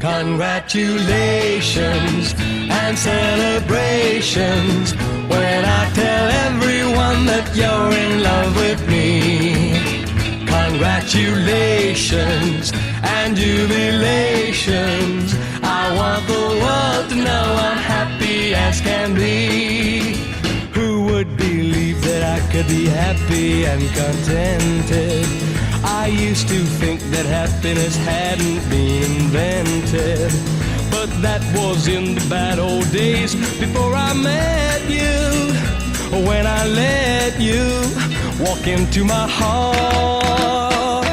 Congratulations and celebrations when I tell everyone that you're in love with me. Congratulations and jubilations. I want the world to know I'm happy as can be. Who would believe that I could be happy and contented? I used to think that happiness hadn't been invented, but that was in the bad old days before I met you. When I let you walk into my heart.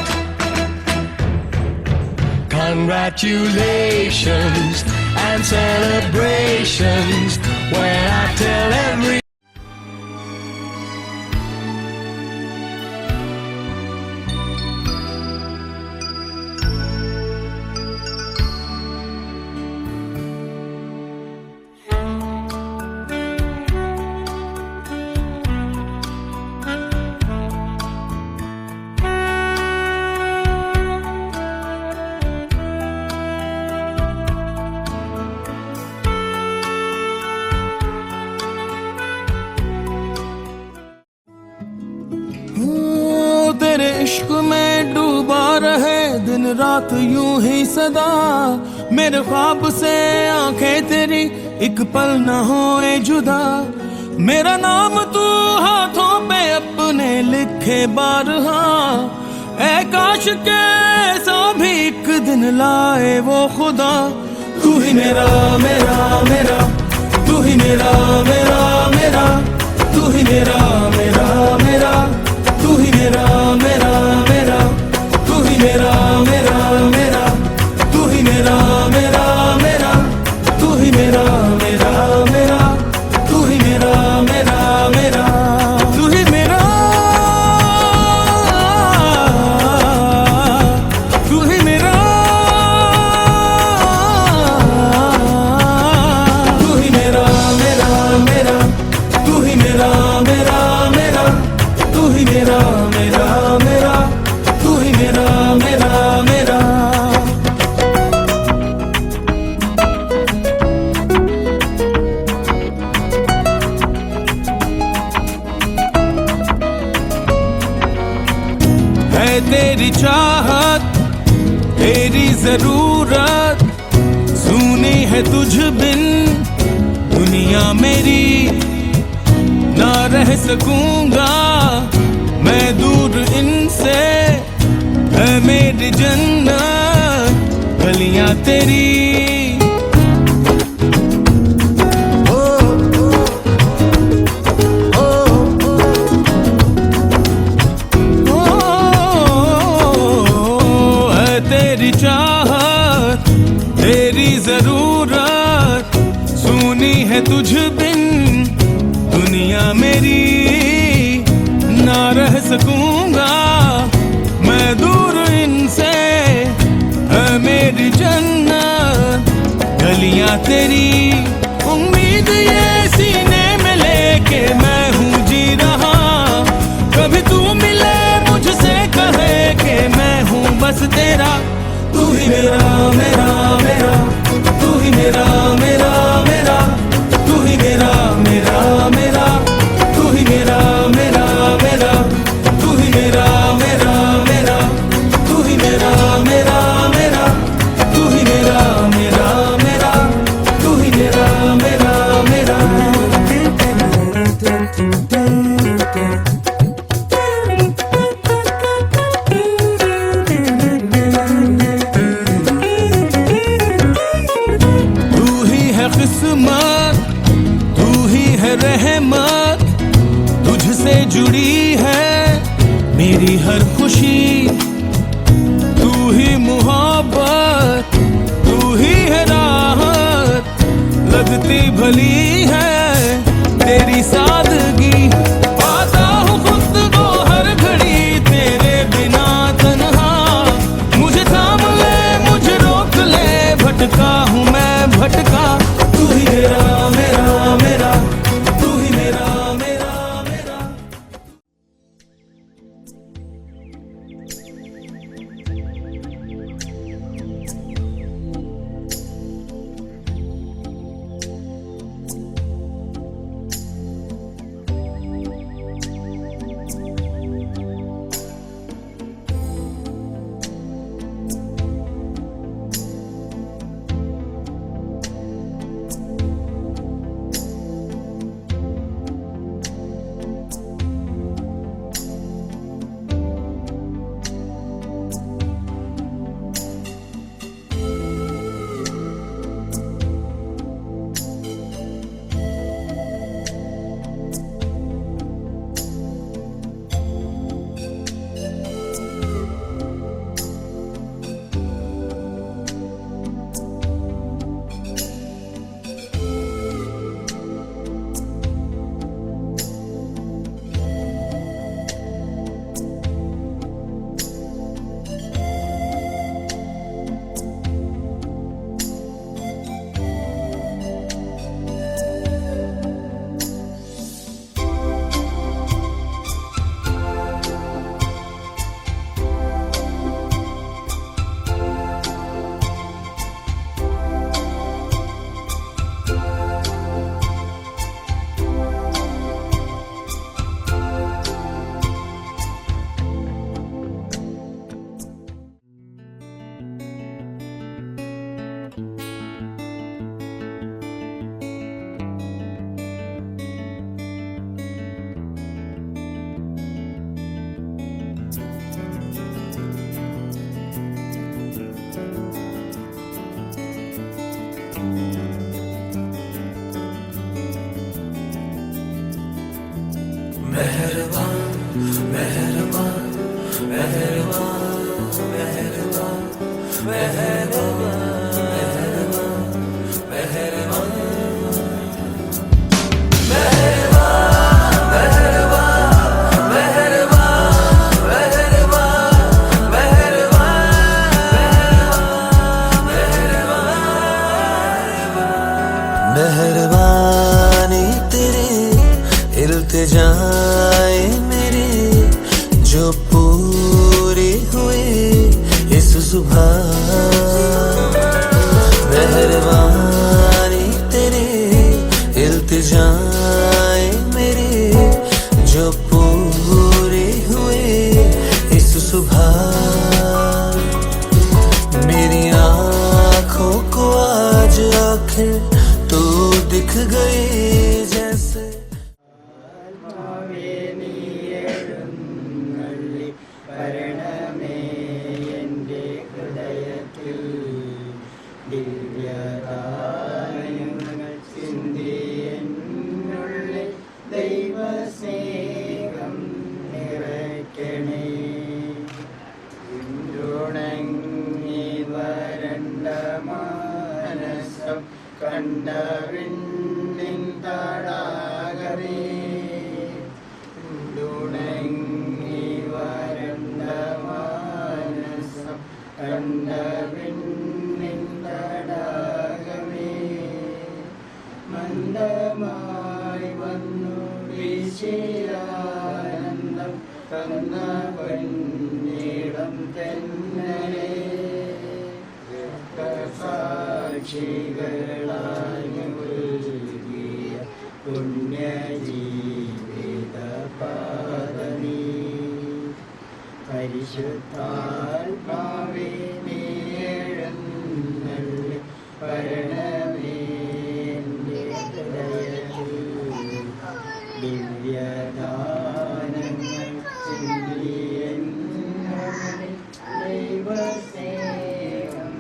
Congratulations and celebrations when I tell every तेरे इश्क में डूबा रहे दिन रात यूं ही सदा, मेरे ख्वाब से आंखें तेरी एक पल न होए जुदा। मेरा नाम तू हाथों पे अपने लिखे बारहा, ऐ काश के ऐसा भी एक दिन लाए वो खुदा। तू ही मेरा मेरा मेरा, तू ही मेरा मेरा मेरा, तू ही मेरा मेरा मेरा, तू ही मेरा मेरा मेरा, तू ही मेरा मेरा मेरा, तू ही मेरा मेरा मेरा, तू ही मेरा मेरा मेरा, तू ही मेरा मेरा मेरा, तू ही मेरा, तू ही मेरा, तू ही मेरा मेरा मेरा, तू ही मेरा मेरा मेरा, तू ही मेरा मेरा मेरा, तू ही मेरा मेरा मेरा। है तेरी चाहत तेरी जरूरत, सुनी है तुझ बिन दुनिया मेरी, ना रह सकूंगा मैं दूर इनसे, है मेरी जन्नत गलियां तेरी। है तेरी चाहत तेरी जरूरत, सुनी है तुझ बिन दुनिया मेरी, ना रह सकूंगा मैं दूर इनसे, है मेरी जन्नत गलियां तेरी। उम्मीद ये सीने में लेके मैं हूँ जी रहा, कभी तू मिले मुझसे कहे कि मैं हूँ बस तेरा। तू ही मेरा मेरा मेरा, तू ही मेरा मेरा मेरा, तू ही मेरा मेरा मेरा, तू ही मेरा मेरा मेरा, तू ही मेरा मेरा मेरा, तू ही मेरा मेरा मेरा, तू ही मेरा मेरा मेरा, तू ही मेरा मेरा मेरा। तू ही है किस्मत, तू ही है रहमत, तुझसे जुड़ी है मेरी हर खुशी। तू ही मोहब्बत, तू ही है राहत, लगती भली है तेरी सादगी। पाता हूँ खुद को हर घड़ी तेरे बिना तन्हा, मुझे थाम ले मुझे रोक ले, भटका हूँ मैं भटका। तू ही मेरा मेरा मेरा, तू ही मेरा मेरा मेरा। मेहरबानी तेरी इल्तिजाए मेरी जो पूरी हुई इस सुबह। मेहरबानी तेरी इल्तिजाए मेरी जो पूरी हुई इस सुबह। मेरी आँखों को आज आखिर तू दिख गई जैसे। വരണമേ എൻ്റെ ഹൃദയത്തിൽ ദിവ്യദാനങ്ങൾ ചിന്തി എന്നുള്ളിൽ ദൈവസ്നേഹം നിറയ്ക്കണേ. ഉണങ്ങി വരണ്ട മാനസം കണ്ട വിണ്ണിൻ തടാകമേ. ഉണങ്ങി വരണ്ട മാനസം കണ്ട വിണ്ണിൻ തടാകമേ. മന്ദമായി വന്നു വീശിയാനന്ദം തന്ന പൊന്നീടം തെന്നലേ. സാക്ഷികളായി നൽകിയ പുണ്യജീവിത പാദമീ. പരിശുദ്ധാത്മാവേ നീ എഴുന്നള്ളി വരണമേ എൻ്റെ ഹൃദയത്തിൽ. ദിവ്യദാനങ്ങൾ ചിന്തി എന്നുള്ളിൽ ദൈവസ്നേഹം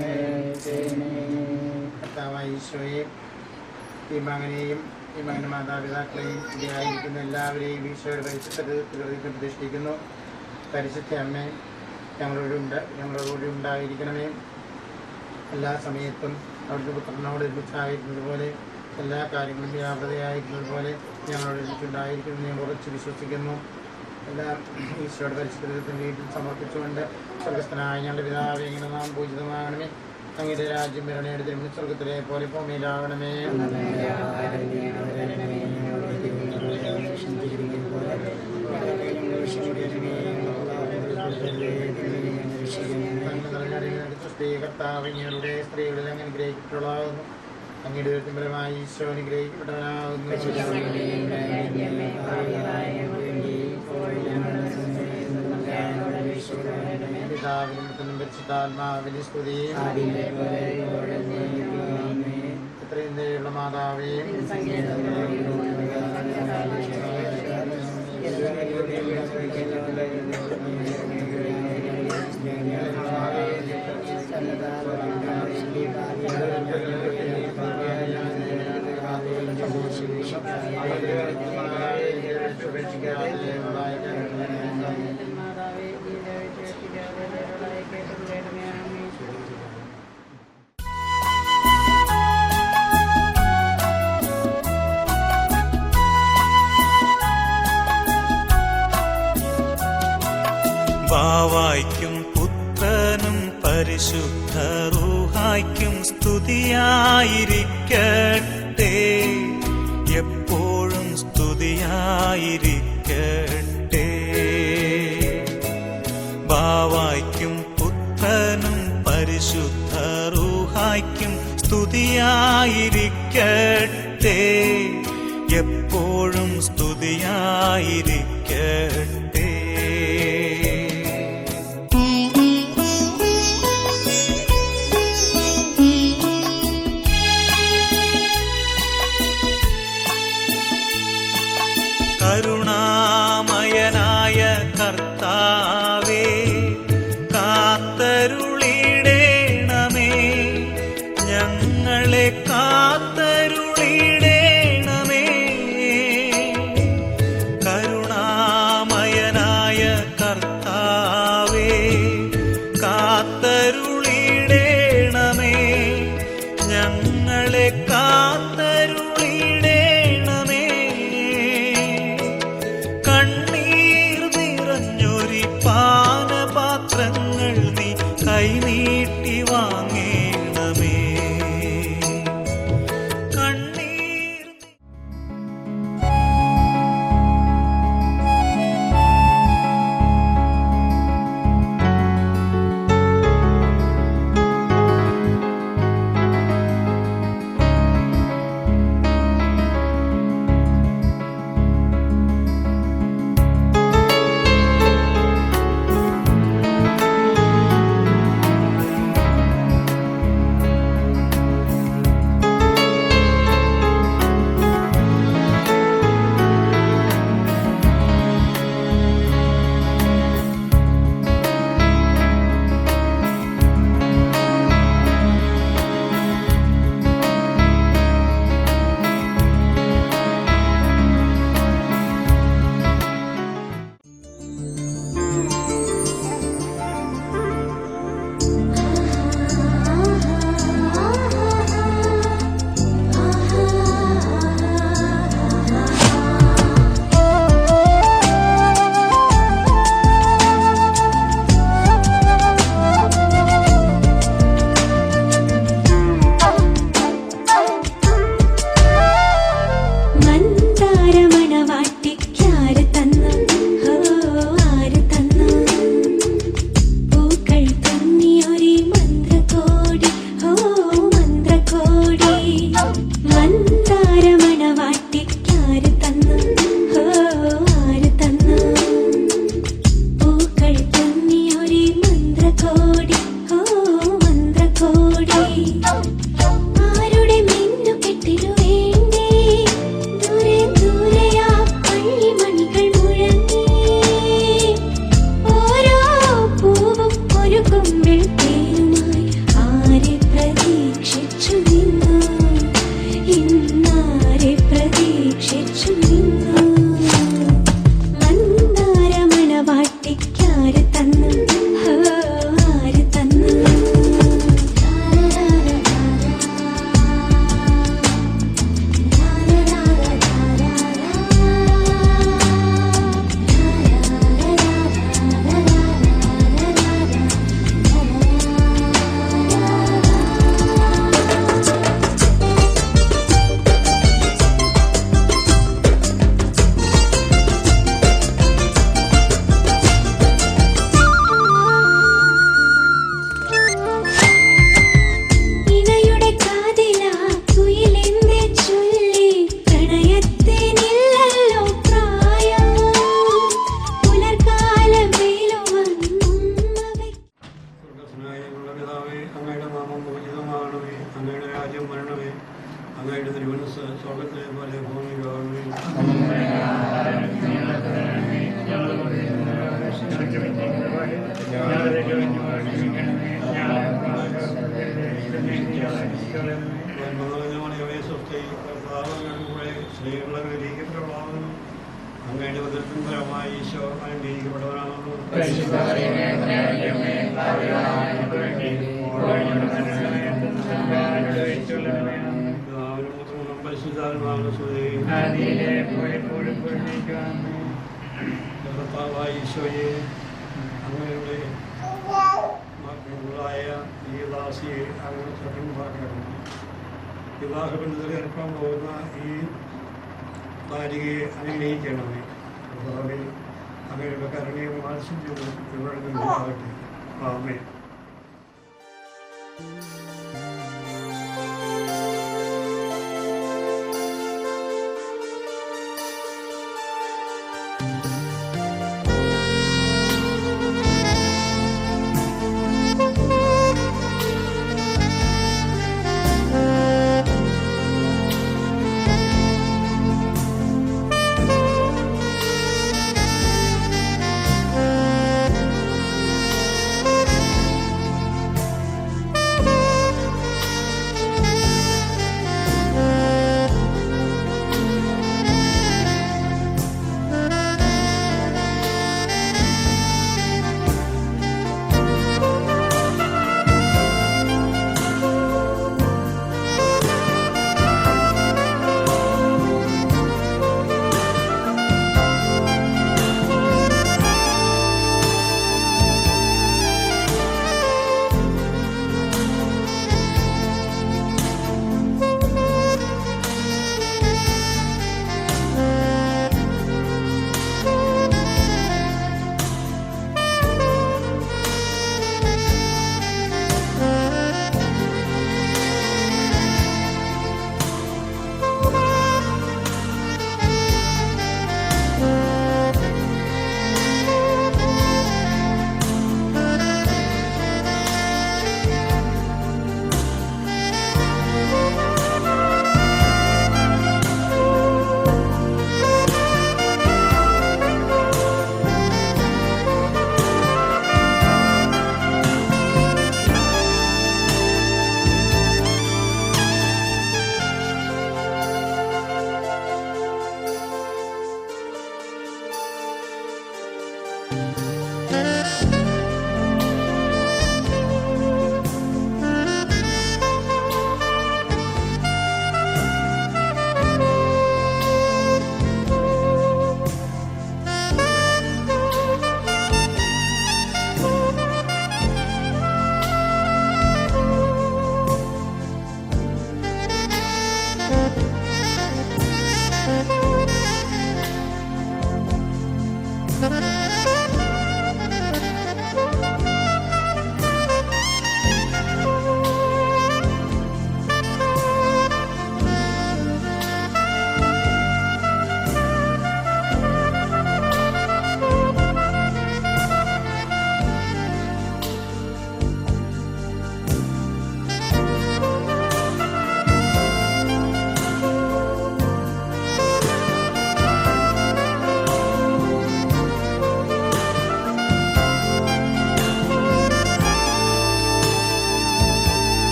നിറയ്ക്കണേ. കർത്താവായ ഈശോയെ, ഈ മകനെയും ഈ മകൻ്റെ മാതാപിതാക്കളെയും ഇവിടെയായിരിക്കുന്ന എല്ലാവരെയും ഈശോയുടെ പരിശുദ്ധത്തിൽ പ്രതിഷ്ഠിക്കുന്നു. പരിശുദ്ധ അമ്മേ, ഞങ്ങളോടുകൂടി ഉണ്ടായിരിക്കണമേ. എല്ലാ സമയത്തും അവിടുത്തെ പുത്രനോട് ഒരുമിച്ചായിരിക്കുന്നത് പോലെ എല്ലാ കാര്യങ്ങളും വ്യാപൃതയായിരിക്കുന്നത് പോലെ ഞങ്ങളോട് ഒരുമിച്ചുണ്ടായിരിക്കുന്നു ഞാൻ ഉറച്ചു വിശ്വസിക്കുന്നു. എല്ലാം ഈശോയുടെ പരിശുദ്ധത്തിന് വീട്ടിൽ സമർപ്പിച്ചുകൊണ്ട് സ്വർഗസ്ഥനായ ഞങ്ങളുടെ പിതാവേ, ഇങ്ങനെ നാം പൂജിതമാകണമേ. അങ്ങയുടെ രാജ്യം വരണയുടെ തിരുമണി സ്വർഗത്തിലെ പോലെ ഭൂമിയിലാകണമേ. കർത്താവിങ്ങളുടെ സ്ത്രീകളിൽ അങ്ങനെ ഗ്രഹിക്കപ്പെട്ടുള്ളതാകുന്നു. അങ്ങയുടെ ഉയർത്തിപരമായി ഈശോ അനുഗ്രഹിക്കപ്പെട്ടവനാകുന്നു. പിതാവിനും പുത്രനും പരിശുദ്ധാത്മാവിന്റെ സ്തുതി. ഇത്രയും ദയുള്ള മാതാവേ, ബാവായ്ക്കും പുത്രനും പരിശുദ്ധ റൂഹായ്ക്കും സ്തുതിയായിരിക്കട്ടെ, എപ്പോഴും സ്തുതിയായിരിക്കട്ടെ. ബാവായ്ക്കും പുത്രനും പരിശുദ്ധ റൂഹായ്ക്കും സ്തുതിയായിരിക്കട്ടെ, എപ്പോഴും സ്തുതിയായിരിക്കട്ടെ. കരുണാമയനായ കർത്താവേ, കാത്തരുളിടേണമേ, ഞങ്ങളെ കാത്തരുളിടേണമേ. കരുണാമയ മന്ത്രകോടി ഓ മന്ത്രകോടി ആരുടെ മിന്നുകെട്ടിനു വേണ്ടി ദൂരെ ദൂരെയാ പള്ളിമണികൾ മുഴങ്ങി ഓരോ പൂവും ഒരു കുമ്പിൾ തേനുമായി ആരെ പ്രതീക്ഷിച്ചു നിന്നു ഇന്നാരെ പ്രതീക്ഷിച്ചു നിന്നു മന്ദാരമണവാട്ടിക്കാര് തന്നു ആര് തന്നു ഇണയുടെ കാതിലാ കുയിലെന്തേ ചൊല്ലി പ്രണയത്തിനില്ലല്ലോ പ്രായം പുലർക്കാല വെയിലും വന്നുമ്മ സ്വർഗ്ഗസ്നായ ഞങ്ങളുടെ പിതാവേ, അങ്ങയുടെ നാമം പൂജിതമാകണമേ, അങ്ങയുടെ രാജ്യം വരണമേ, അങ്ങയുടെ തിരുമനസ്സ് സ്വർഗ്ഗത്തിലെ പോലെ ഭൂമിയിലാകണമേ. അങ്ങയുടെ ഉദരത്തിൻ ഫലമായി ഈശോ അനുഗ്രഹിക്കപ്പെട്ടവനാകുന്നു. പിതാവിനും പുത്രനും പരിശുദ്ധാത്മാവിനും സ്തുതി. കർത്താവായ ഈശോയെ, അങ്ങയുടെ മകളായ ഈ ദാസിയെ അങ്ങ് സ്വതന്ത്രമാക്കണം. വിവാഹബന്ധത്തിൽ ഏർപ്പാൻ പോകുന്ന ഈ ബാലികയെ അനുഗ്രഹിക്കണമേ. കർത്താവേ, അങ്ങയുടെ കരുണയും വാത്സല്യവും ഇവിടെ നിന്നുണ്ടാകട്ടെ. ആമേൻ.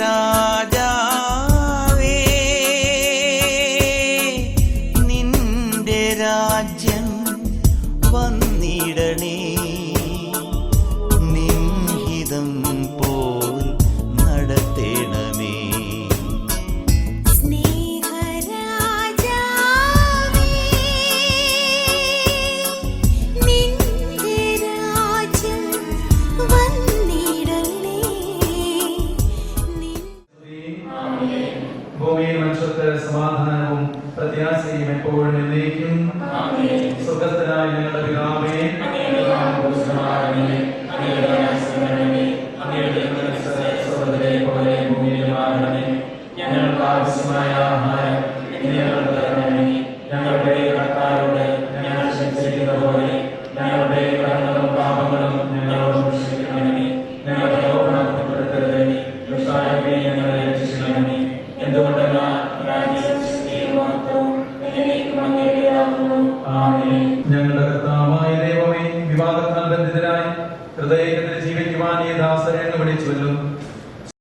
രാജാവേ നിന്റെ രാജ്യം വന്നിടണേ നിൻഹിതം പോൽ നടത്തേണമേ സ്നേഹരാജാവേ നിന്റെ രാജ്യം വന്നിടണേ ഭൂമിയിൽ മനുഷ്യർക്ക് സമാധാനവും പ്രത്യാശയും എപ്പോഴും എന്നേക്കും. സ്വർഗ്ഗസ്ഥനായ ഞങ്ങളുടെ പിതാവേ, ഞങ്ങൾക്ക് ആവശ്യമായ ആഹാരം ഞങ്ങൾക്ക് തരണമേ. ഞങ്ങളുടെ കടക്കാരോട് ഞങ്ങൾ ക്ഷമിച്ചിരിക്കുന്ന പോലെ ഞങ്ങളുടെ കടങ്ങളും പാപങ്ങളും ഞങ്ങളോട് ക്ഷമിക്കണമേ. ഞങ്ങളുടെ പ്രലോഭനപ്പെടുത്തരുതേ, ദുഷ്ടാരൂപേ ഞങ്ങളെ രക്ഷിക്കണമേ. എന്തുകൊണ്ടെന്നാൽ രാജ്യവും ശക്തിയും മഹത്വവും എന്നേക്കും അങ്ങേയുടേതാകുന്നു. ആമേൻ.